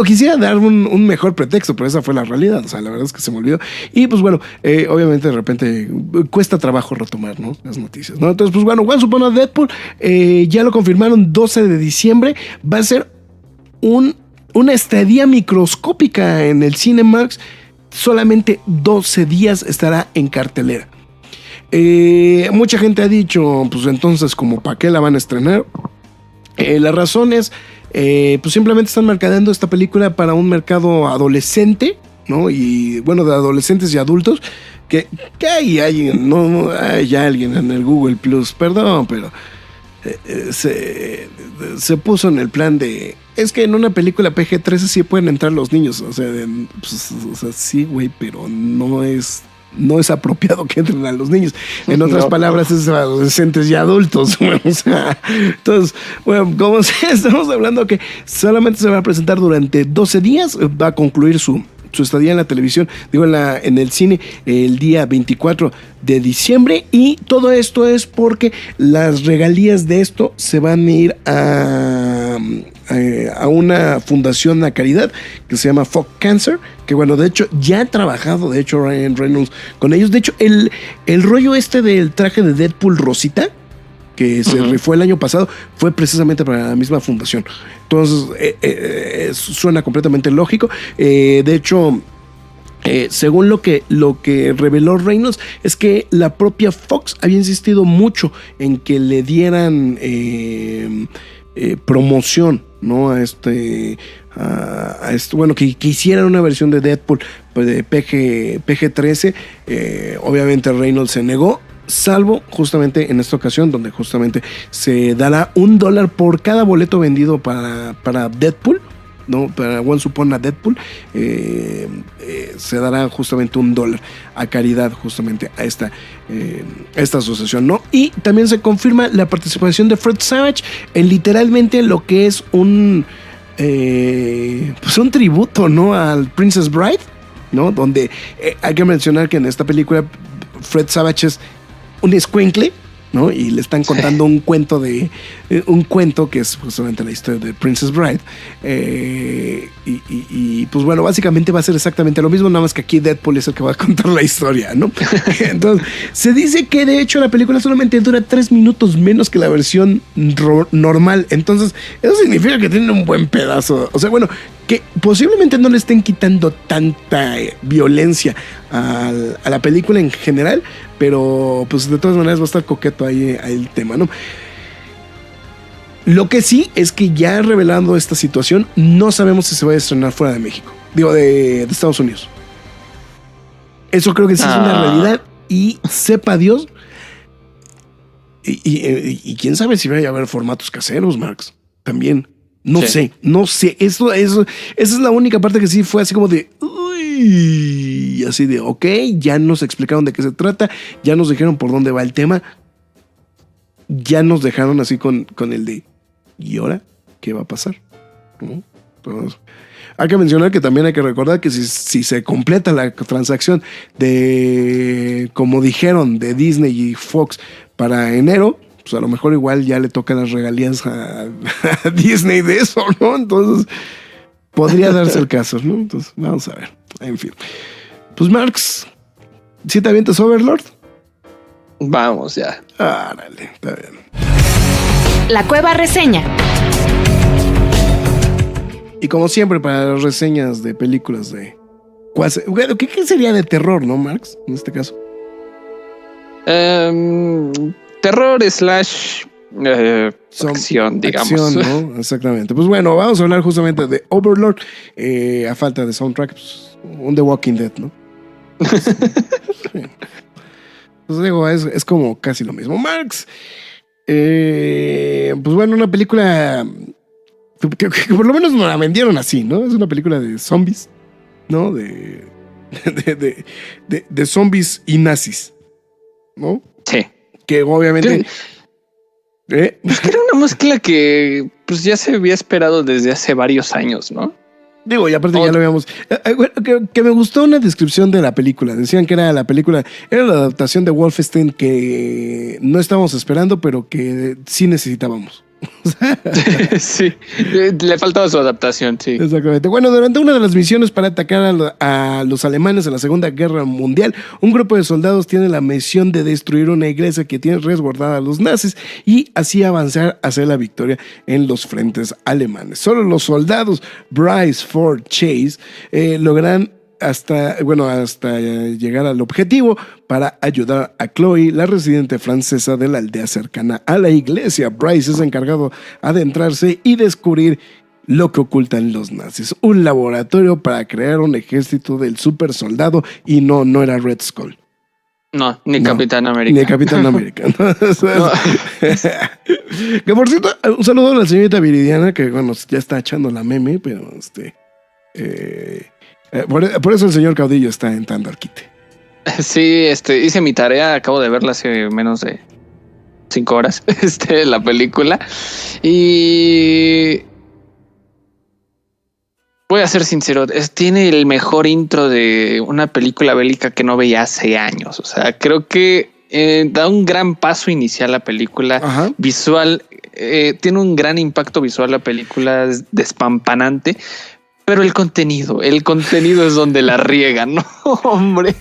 Quisiera dar un mejor pretexto, pero esa fue la realidad. O sea, la verdad es que se me olvidó. Y pues bueno, obviamente de repente cuesta trabajo retomar, ¿no?, las noticias, ¿no? Entonces, pues bueno, Once Upon a Deadpool, ya lo confirmaron, 12 de diciembre. Va a ser una estadía microscópica en el Cinemax. Solamente 12 días estará en cartelera. Mucha gente ha dicho, pues entonces, como ¿para qué la van a estrenar? La razón es, pues simplemente están mercadeando esta película para un mercado adolescente, ¿no? Y bueno, de adolescentes y adultos, que hay alguien en el Google Plus, perdón, pero se puso en el plan de, es que en una película PG-13 sí pueden entrar los niños, o sea, sí, güey, pero no es apropiado que entren a los niños. En otras palabras, es adolescentes y adultos. Bueno, o sea, entonces, bueno, como estamos hablando que solamente se va a presentar durante 12 días, va a concluir su estadía en la televisión, en el cine, el día 24 de diciembre. Y todo esto es porque las regalías de esto se van a ir a una fundación a caridad que se llama Fuck Cancer, que bueno, de hecho ya ha trabajado Ryan Reynolds con ellos. De hecho, el rollo del traje de Deadpool rosita que se rifó el año pasado fue precisamente para la misma fundación. Entonces suena completamente lógico. De hecho, según lo que reveló Reynolds, es que la propia Fox había insistido mucho en que le dieran promoción, ¿no? Bueno, que hicieran una versión de Deadpool de PG-13. Obviamente Reynolds se negó, salvo justamente en esta ocasión, donde justamente se dará $1 por cada boleto vendido para Deadpool, ¿no? Para Once Upon a Deadpool, se dará justamente $1 a caridad justamente a esta asociación, ¿no? Y también se confirma la participación de Fred Savage en literalmente lo que es un tributo, ¿no?, al Princess Bride, ¿no? Donde hay que mencionar que en esta película Fred Savage es un escuincle, ¿no? Y le están contando un cuento que es justamente la historia de Princess Bride. Y pues bueno, básicamente va a ser exactamente lo mismo, nada más que aquí Deadpool es el que va a contar la historia, ¿no? Entonces, se dice que de hecho la película solamente dura 3 minutos menos que la versión normal. Entonces, eso significa que tienen un buen pedazo. O sea, bueno, que posiblemente no le estén quitando tanta violencia a la película en general, pero pues de todas maneras va a estar coqueto ahí el tema, ¿no? Lo que sí es que ya revelando esta situación, no sabemos si se va a estrenar fuera de México. Digo, de Estados Unidos. Eso creo que sí es una realidad. Y sepa Dios. Y quién sabe si va a haber formatos caseros, Marx. También. No sé. Eso, esa es la única parte que sí fue así como de... Uy, así de, ok, ya nos explicaron de qué se trata, ya nos dijeron por dónde va el tema, ya nos dejaron así con el de, ¿y ahora qué va a pasar? ¿No? Pues, hay que mencionar que también hay que recordar que si se completa la transacción de, como dijeron, de Disney y Fox para enero, pues a lo mejor igual ya le tocan las regalías a Disney de eso, ¿no? Entonces, podría darse el caso, ¿no? Entonces, vamos a ver. En fin. Pues, Marx, ¿sí te avientas Overlord? Vamos ya. Árale, está bien. La Cueva reseña. Y como siempre, para las reseñas de películas de... ¿Qué sería de terror, no, Marx? En este caso. Terror / acción, digamos. Acción, ¿no? Exactamente. Pues bueno, vamos a hablar justamente de Overlord. A falta de soundtrack, pues, un The Walking Dead, ¿no? Sí. Pues digo, es como casi lo mismo. Marx. Pues bueno, una película que por lo menos nos la vendieron así, ¿no? Es una película de zombies, ¿no? De zombies y nazis, ¿no? Sí. Que obviamente... Es que era una mezcla que pues ya se había esperado desde hace varios años, ¿no? Digo, y aparte ya lo habíamos... que me gustó una descripción de la película. Decían que era la adaptación de Wolfenstein que no estábamos esperando, pero que sí necesitábamos. Sí, le faltaba su adaptación, sí. Exactamente. Bueno, durante una de las misiones para atacar a los alemanes en la Segunda Guerra Mundial, un grupo de soldados tiene la misión de destruir una iglesia que tiene resguardada a los nazis y así avanzar hacia la victoria en los frentes alemanes. Solo los soldados Bryce, Ford, Chase logran hasta llegar al objetivo para ayudar a Chloe, la residente francesa de la aldea cercana a la iglesia. Bryce es encargado de adentrarse y descubrir lo que ocultan los nazis, un laboratorio para crear un ejército del super soldado, y no era Red Skull. No, Capitán América. Ni Capitán América. No. Que por cierto, un saludo a la señorita Viridiana, que bueno, ya está echando la meme, pero por eso el señor Caudillo está en Tandarquite. Sí, hice mi tarea, acabo de verla hace menos de 5 horas, la película. Y voy a ser sincero, tiene el mejor intro de una película bélica que no veía hace años. O sea, creo que da un gran paso inicial la película. Ajá. Visual, tiene un gran impacto visual la película, es despampanante. Pero el contenido es donde la riegan, ¿no? Hombre,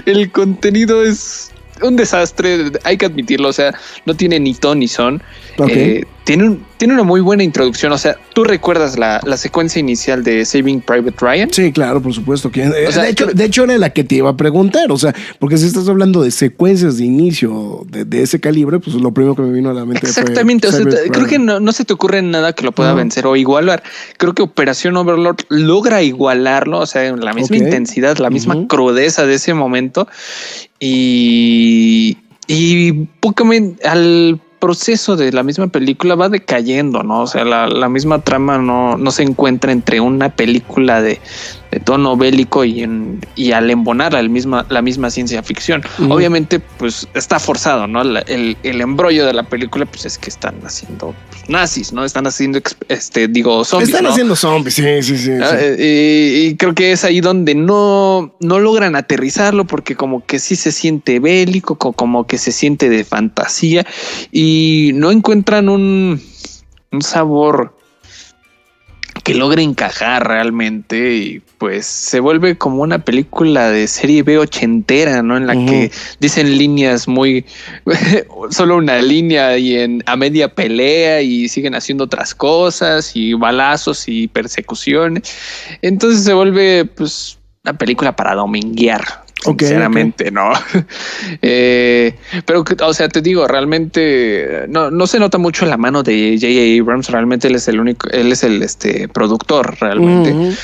el contenido es un desastre, hay que admitirlo, o sea, no tiene ni ton ni son. Okay. Tiene una muy buena introducción, o sea, ¿tú recuerdas la secuencia inicial de Saving Private Ryan? Sí, claro, por supuesto. O sea, de hecho era la que te iba a preguntar, o sea, porque si estás hablando de secuencias de inicio de ese calibre, pues lo primero que me vino a la mente exactamente, fue... Exactamente, creo que no se te ocurre nada que lo pueda vencer o igualar. Creo que Operación Overlord logra igualarlo, o sea, la misma intensidad, la misma crudeza de ese momento y poco al proceso de la misma película va decayendo, ¿no? O sea, la misma trama no se encuentra entre una película de tono bélico y al embonar la misma ciencia ficción. Obviamente, pues está forzado, ¿no? El embrollo de la película, pues es que están haciendo nazis, ¿no? Están haciendo, zombies. Están haciendo zombies, sí. Y creo que es ahí donde no logran aterrizarlo, porque como que sí se siente bélico, como que se siente de fantasía y no encuentran un sabor que logre encajar realmente, y pues se vuelve como una película de serie B ochentera, ¿no? En la que dicen líneas muy solo una línea y a media pelea y siguen haciendo otras cosas y balazos y persecuciones. Entonces se vuelve pues una película para dominguear. Sinceramente, ¿no? Pero, o sea, te digo, realmente no se nota mucho la mano de J.J. Abrams. Realmente él es el único, él es el productor, realmente.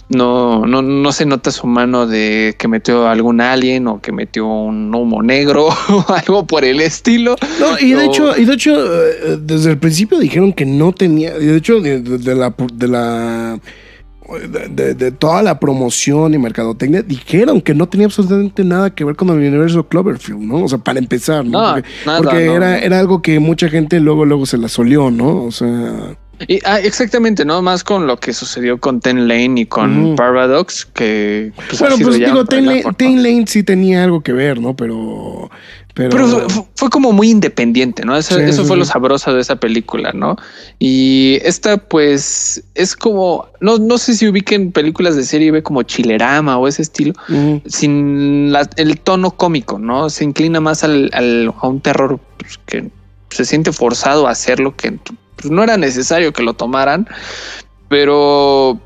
No se nota su mano de que metió algún alien o que metió un humo negro o algo por el estilo. No, y de hecho, desde el principio dijeron que no tenía, de hecho, de toda la promoción y mercadotecnia, dijeron que no tenía absolutamente nada que ver con el universo Cloverfield, ¿no? O sea, para empezar, ¿no? Porque era algo que mucha gente luego se la solió, ¿no? O sea... exactamente, ¿no? Más con lo que sucedió con Ten Lane y con Paradox, que... Pues, bueno, pues digo, Ten Lane sí tenía algo que ver, ¿no? Pero fue como muy independiente, ¿no? Eso fue lo sabroso de esa película, ¿no? Y esta, pues, es como... No sé si ubiquen películas de serie B como Chilerama o ese estilo, sin el tono cómico, ¿no? Se inclina más a un terror pues, que se siente forzado a hacerlo, que pues, no era necesario que lo tomaran, pero...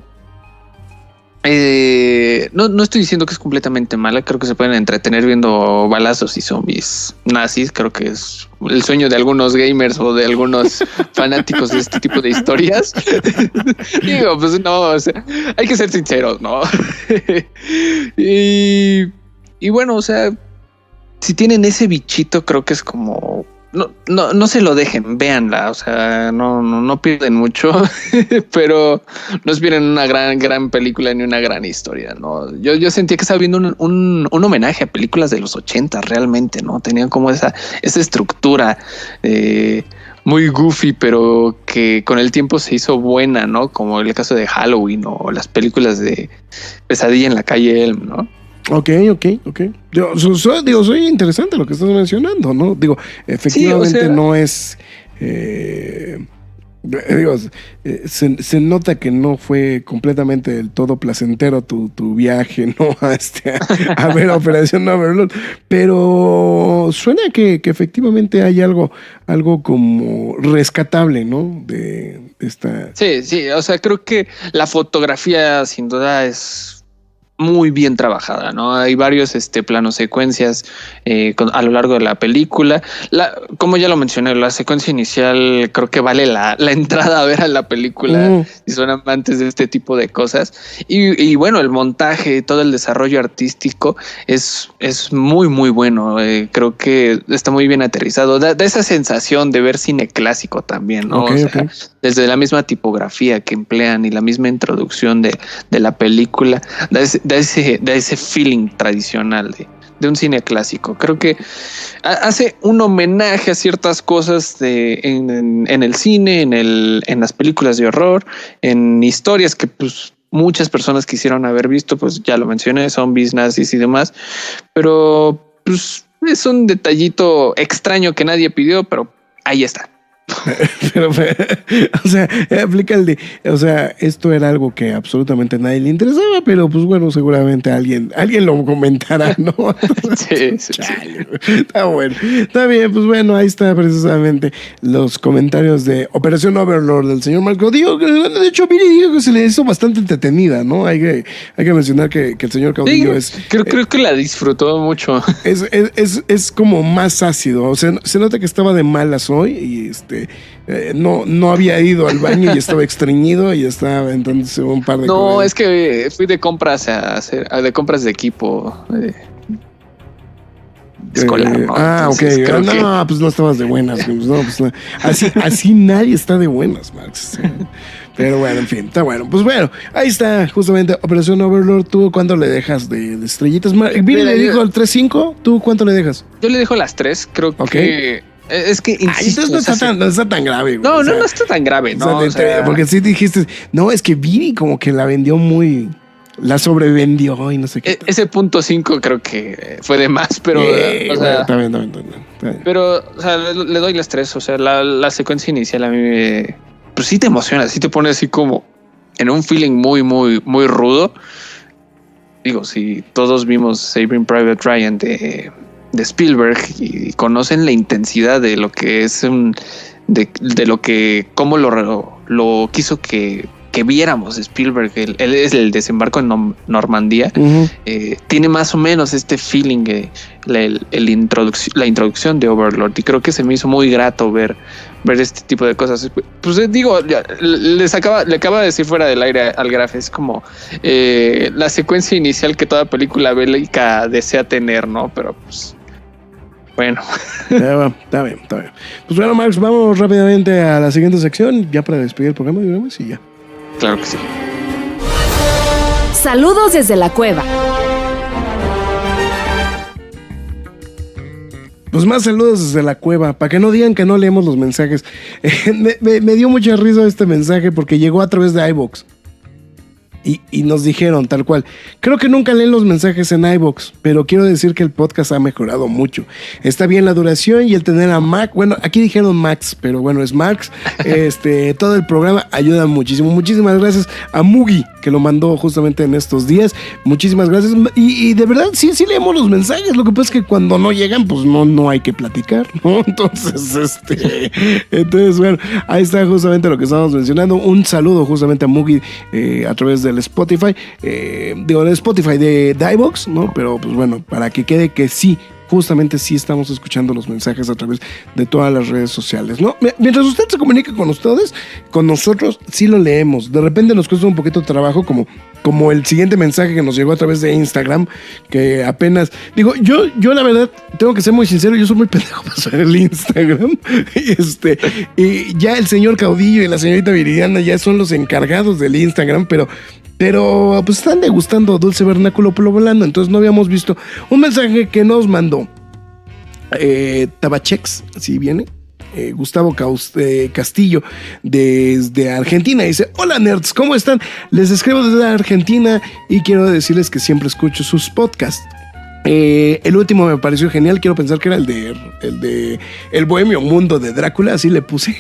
no estoy diciendo que es completamente mala. Creo que se pueden entretener viendo balazos y zombies nazis. Creo que es el sueño de algunos gamers o de algunos fanáticos de este tipo de historias. Digo, pues no, o sea, hay que ser sinceros, ¿no? y bueno, o sea, si tienen ese bichito, creo que es como... No se lo dejen, véanla, o sea, no pierden mucho, pero no esperen una gran película ni una gran historia, ¿no? Yo sentía que estaba viendo un homenaje a películas de los 80 realmente, ¿no? Tenían como esa estructura muy goofy, pero que con el tiempo se hizo buena, ¿no? Como el caso de Halloween o las películas de Pesadilla en la calle Elm, ¿no? Ok. Soy interesante lo que estás mencionando, ¿no? Digo, efectivamente sí, o sea, no es... se nota que no fue completamente del todo placentero tu viaje, ¿no? A ver Operación Overlord, pero suena que efectivamente hay algo como rescatable, ¿no? De esta... Sí, o sea, creo que la fotografía sin duda es muy bien trabajada, ¿no? Hay varios planos secuencias a lo largo de la película. Como ya lo mencioné, la secuencia inicial creo que vale la entrada a ver a la película si son amantes de este tipo de cosas. Y bueno, el montaje, todo el desarrollo artístico es muy, muy bueno. Creo que está muy bien aterrizado. Da esa sensación de ver cine clásico también, ¿no? Okay. Desde la misma tipografía que emplean y la misma introducción de la película, da ese feeling tradicional de un cine clásico. Creo que hace un homenaje a ciertas cosas en el cine, en las películas de horror, en historias que pues muchas personas quisieron haber visto, pues ya lo mencioné, zombies, nazis y demás, pero pues es un detallito extraño que nadie pidió, pero ahí está. Pero, o sea, aplica o sea, esto era algo que absolutamente a nadie le interesaba, pero pues bueno, seguramente alguien lo comentará, ¿no? Entonces, sí. Está bueno, está bien, pues bueno, ahí está precisamente los comentarios de Operación Overlord del señor Marco. Digo, de hecho, Viri dijo que se le hizo bastante entretenida, ¿no? Hay que mencionar que el señor Caudillo creo que la disfrutó mucho. Es como más ácido, o sea, se nota que estaba de malas hoy y no había ido al baño y estaba estreñido y estaba aventándose un par de cosas. No, es que fui de compras de equipo. escolar, ¿no? Ok. No, pues no estabas de buenas. Pues no, pues no. Así nadie está de buenas, Max. Pero bueno, en fin, está bueno. Pues bueno, ahí está justamente Operación Overlord. ¿Tú cuánto le dejas de estrellitas? Vini le dijo el 3-5. ¿Tú cuánto le dejas? Yo le dejo las 3. Creo que... Es que insisto, entonces no está tan grave, güey. No está tan grave, ¿no? Porque sí dijiste, no, es que Vini como que la vendió muy... La sobrevendió y no sé qué. Ese punto 5 creo que fue de más, pero... Está bien. Pero, o sea, le doy las 3. O sea, la secuencia inicial a mí pues sí te emociona, sí te pone así como en un feeling muy, muy, muy rudo. Digo, si todos vimos Saving Private Ryan de Spielberg y conocen la intensidad de lo que es de lo que, cómo lo quiso que viéramos Spielberg, él es el desembarco en Normandía. Uh-huh. Tiene más o menos este feeling, la introducción de Overlord, y creo que se me hizo muy grato ver este tipo de cosas. Pues digo, le acaba de decir fuera del aire al Graf, es como la secuencia inicial que toda película bélica desea tener, ¿no? Pero pues bueno. Está bien. Pues bueno, Max, vamos rápidamente a la siguiente sección, ya para despedir el programa, digamos, y ya. Claro que sí. Saludos desde la cueva. Pues más saludos desde la cueva, para que no digan que no leemos los mensajes. Me dio mucha risa este mensaje porque llegó a través de iVoox. Y nos dijeron tal cual, creo que nunca leen los mensajes en iVoox, pero quiero decir que el podcast ha mejorado mucho. Está bien la duración y el tener a Max, bueno, aquí dijeron Max, pero bueno, es Max. Todo el programa ayuda muchísimo. Muchísimas gracias a Mugi, que lo mandó justamente en estos días. Muchísimas gracias. Y de verdad, sí leemos los mensajes. Lo que pasa es que cuando no llegan, pues no hay que platicar, ¿no? Entonces, bueno, ahí está justamente lo que estábamos mencionando. Un saludo justamente a Mugi a través del Spotify, del Spotify de iVoox, ¿no? Pero pues bueno, para que quede que sí, justamente sí estamos escuchando los mensajes a través de todas las redes sociales, ¿no? Mientras usted se comunica con ustedes, con nosotros sí lo leemos. De repente nos cuesta un poquito de trabajo, como el siguiente mensaje que nos llegó a través de Instagram, que apenas, digo, yo la verdad, tengo que ser muy sincero, yo soy muy pendejo para usar el Instagram, y ya el señor Caudillo y la señorita Viridiana ya son los encargados del Instagram, pero pues están degustando dulce vernáculo volando, entonces no habíamos visto un mensaje que nos mandó Tabachex, así viene, Gustavo Castillo desde Argentina. Dice: hola nerds, ¿cómo están? Les escribo desde Argentina y quiero decirles que siempre escucho sus podcasts. El último me pareció genial. Quiero pensar que era el de El Bohemio Mundo de Drácula, así le puse.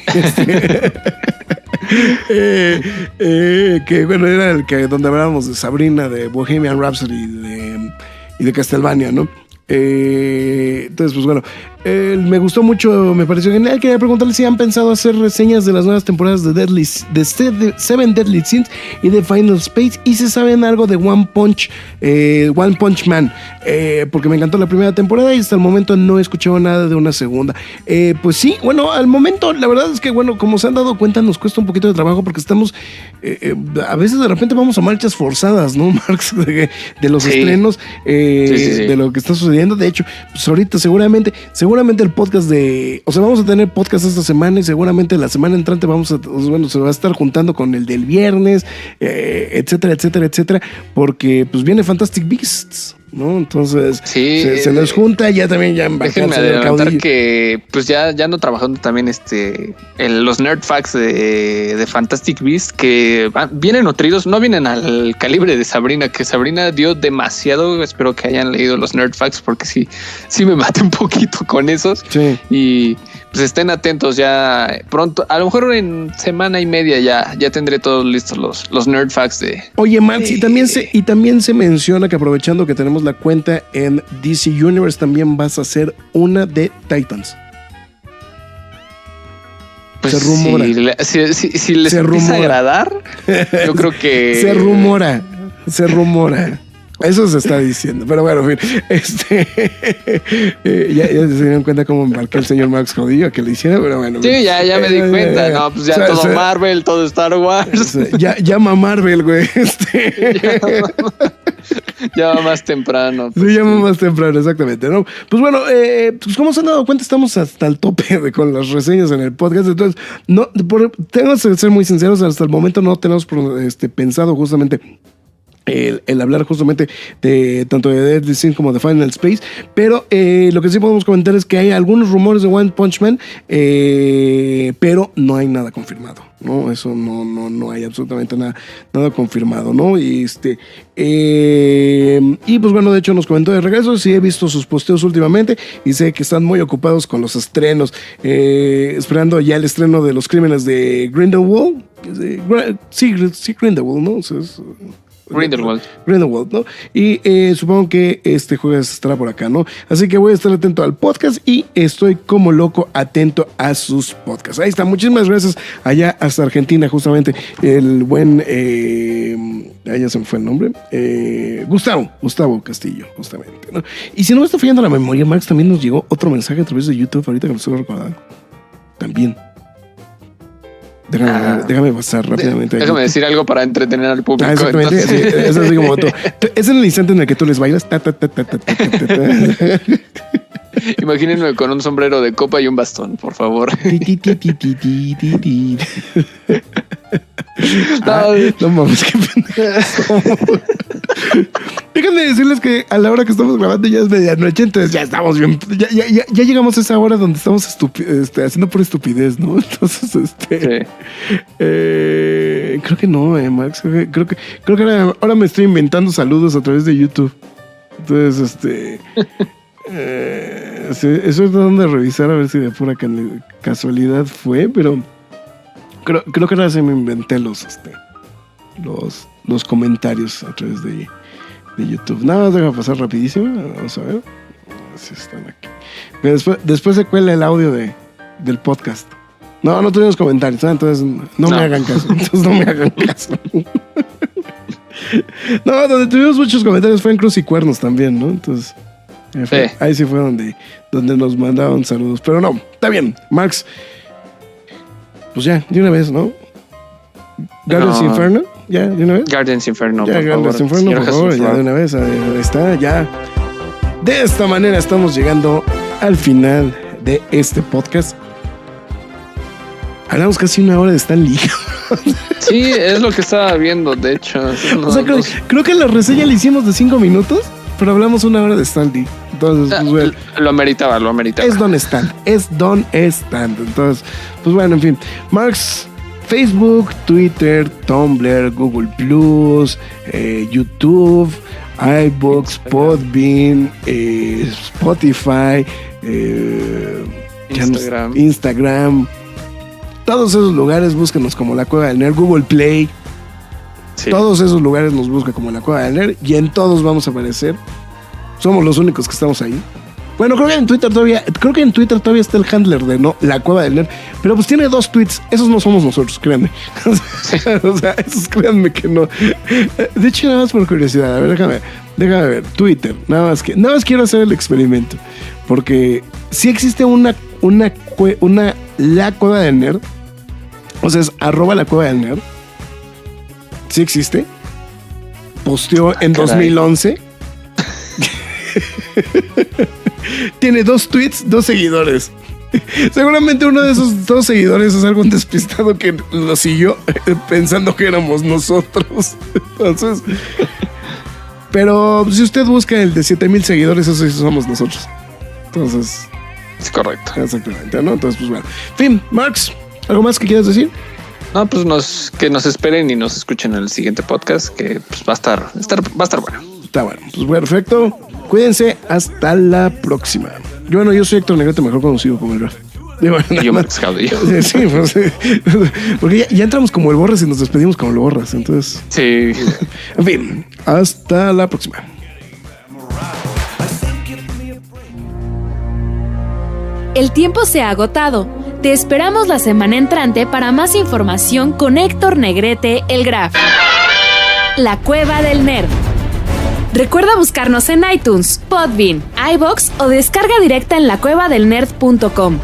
Que bueno, era el que donde hablábamos de Sabrina, de Bohemian Rhapsody y de Castlevania, ¿no? Entonces, pues bueno, me gustó mucho, me pareció genial. Quería preguntarle si han pensado hacer reseñas de las nuevas temporadas de Seven Deadly Sins y de Final Space, y si saben algo de One Punch Man, porque me encantó la primera temporada y hasta el momento no he escuchado nada de una segunda. Pues sí, bueno, al momento la verdad es que, bueno, como se han dado cuenta, nos cuesta un poquito de trabajo porque estamos a veces de repente vamos a marchas forzadas, ¿no, Marx? De los estrenos, sí. De lo que está sucediendo. De hecho, pues ahorita seguramente el podcast vamos a tener podcast esta semana y seguramente la semana entrante se va a estar juntando con el del viernes, etcétera, porque pues viene Fantastic Beasts, ¿no? Entonces se nos junta ya también ya en déjenme adelantar que pues ya ando trabajando también en los nerd facts de Fantastic Beasts, que vienen nutridos, no vienen al calibre de Sabrina, que Sabrina dio demasiado. Espero que hayan leído los nerd facts porque sí me maté un poquito con esos. Sí. Y pues estén atentos, ya pronto, a lo mejor en semana y media ya tendré todos listos los nerd facts de... Oye, Max, y también se menciona que aprovechando que tenemos la cuenta en DC Universe, también vas a hacer una de Titans. Pues se rumora. Si les empieza a agradar, yo creo que... Se rumora. Eso se está diciendo, pero bueno, en fin, ya se dieron cuenta cómo embarqué el señor Max Caudillo que le hiciera, pero bueno. Sí, ya me di cuenta, no, pues ya todo Marvel, todo Star Wars. Llama a Marvel, güey. Ya va más temprano. Pues, se llama más temprano, exactamente, ¿no? Pues bueno, pues como se han dado cuenta, estamos hasta el tope con las reseñas en el podcast. Entonces, tengo que ser muy sinceros, hasta el momento no tenemos pensado justamente el hablar justamente de tanto de Dead Descent como de Final Space, pero lo que sí podemos comentar es que hay algunos rumores de One Punch Man, pero no hay nada confirmado, ¿no? Eso no hay absolutamente nada confirmado, ¿no? Y pues bueno, de hecho nos comentó de regreso, sí he visto sus posteos últimamente y sé que están muy ocupados con los estrenos, esperando ya el estreno de Los Crímenes de Grindelwald. Sí, Grindelwald, ¿no? O sea, Grindelwald, ¿no? Y supongo que este jueves estará por acá, ¿no? Así que voy a estar atento al podcast y estoy como loco atento a sus podcasts. Ahí está, muchísimas gracias allá hasta Argentina, justamente el buen, ya se me fue el nombre, Gustavo Castillo, justamente, ¿no? Y si no me está fallando la memoria, Max, también nos llegó otro mensaje a través de YouTube, ahorita que lo estoy recordando. También. Déjame pasar rápidamente. Déjame decir algo para entretener al público. Exactamente. Sí, es así como tú. Es en el instante en el que tú les bailas. Imagínenme con un sombrero de copa y un bastón, por favor. No mames, qué pendejo. Déjenme decirles que a la hora que estamos grabando ya es medianoche, entonces ya estamos bien. Ya llegamos a esa hora donde estamos haciendo por estupidez, ¿no? Entonces, sí. Creo que no, Max. Creo que ahora me estoy inventando saludos a través de YouTube. Entonces, estoy tratando de revisar a ver si de pura casualidad fue, pero creo que ahora se me inventé los comentarios a través de YouTube. Nada más deja pasar rapidísimo. Vamos a ver si están aquí. Después se cuela el audio del podcast. No tuvimos comentarios, ¿no? Entonces no me hagan caso. No, donde tuvimos muchos comentarios fue en Cruz y Cuernos también, ¿no? Entonces ahí sí fue donde nos mandaban saludos. Pero no, está bien, Max. Pues ya, de una vez, ¿no? Guardians Inferno, ya, de una vez. Guardians Inferno, ya, Guardians Inferno, por favor, ya de una vez, ahí está, ya. De esta manera estamos llegando al final de este podcast. Hablamos casi una hora de Stan Lee. Sí, es lo que estaba viendo, de hecho. Creo que la reseña la hicimos de 5 minutos, pero hablamos una hora de Stan Lee. Entonces, pues bueno. Lo ameritaba. Es Don Stan. Entonces, pues bueno, en fin. Marx, Facebook, Twitter, Tumblr, Google Plus, YouTube, iBooks, Podbean, Spotify, Instagram. Todos esos lugares búsquenos como La Cueva del Nerd, Google Play. Sí. Todos esos lugares nos busca como La Cueva del Nerd y en todos vamos a aparecer. Somos los únicos que estamos ahí. Bueno, creo que en Twitter todavía está el handler de La Cueva del Nerd, pero pues tiene 2 tweets. Esos no somos nosotros, créanme. O sea, esos créanme que no. De hecho, nada más por curiosidad, a ver, déjame ver. Twitter, nada más quiero hacer el experimento, porque si existe una La Cueva del Nerd, o sea, es @La Cueva del Nerd. Sí existe. Posteó en 2011. Tiene 2 tweets, 2 seguidores. Seguramente uno de esos 2 seguidores es algún despistado que lo siguió pensando que éramos nosotros. Entonces, pero si usted busca el de 7,000 seguidores, eso sí somos nosotros. Entonces, es correcto. Exactamente, ¿no? Entonces, pues bueno. En fin, Marx, ¿algo más que quieras decir? No, pues que nos esperen y nos escuchen en el siguiente podcast, que pues va a estar bueno. Está bueno. Pues perfecto. Cuídense, hasta la próxima. Yo soy Héctor Negrete, mejor conocido como el Graf. Yo Max Caudillo. Sí, pues, porque ya entramos como el Borras y nos despedimos como el Borras, entonces. Sí. En fin, hasta la próxima. El tiempo se ha agotado. Te esperamos la semana entrante para más información con Héctor Negrete, el Graf. La Cueva del Nerd. Recuerda buscarnos en iTunes, Podbean, iVoox o descarga directa en lacuevadelnerd.com.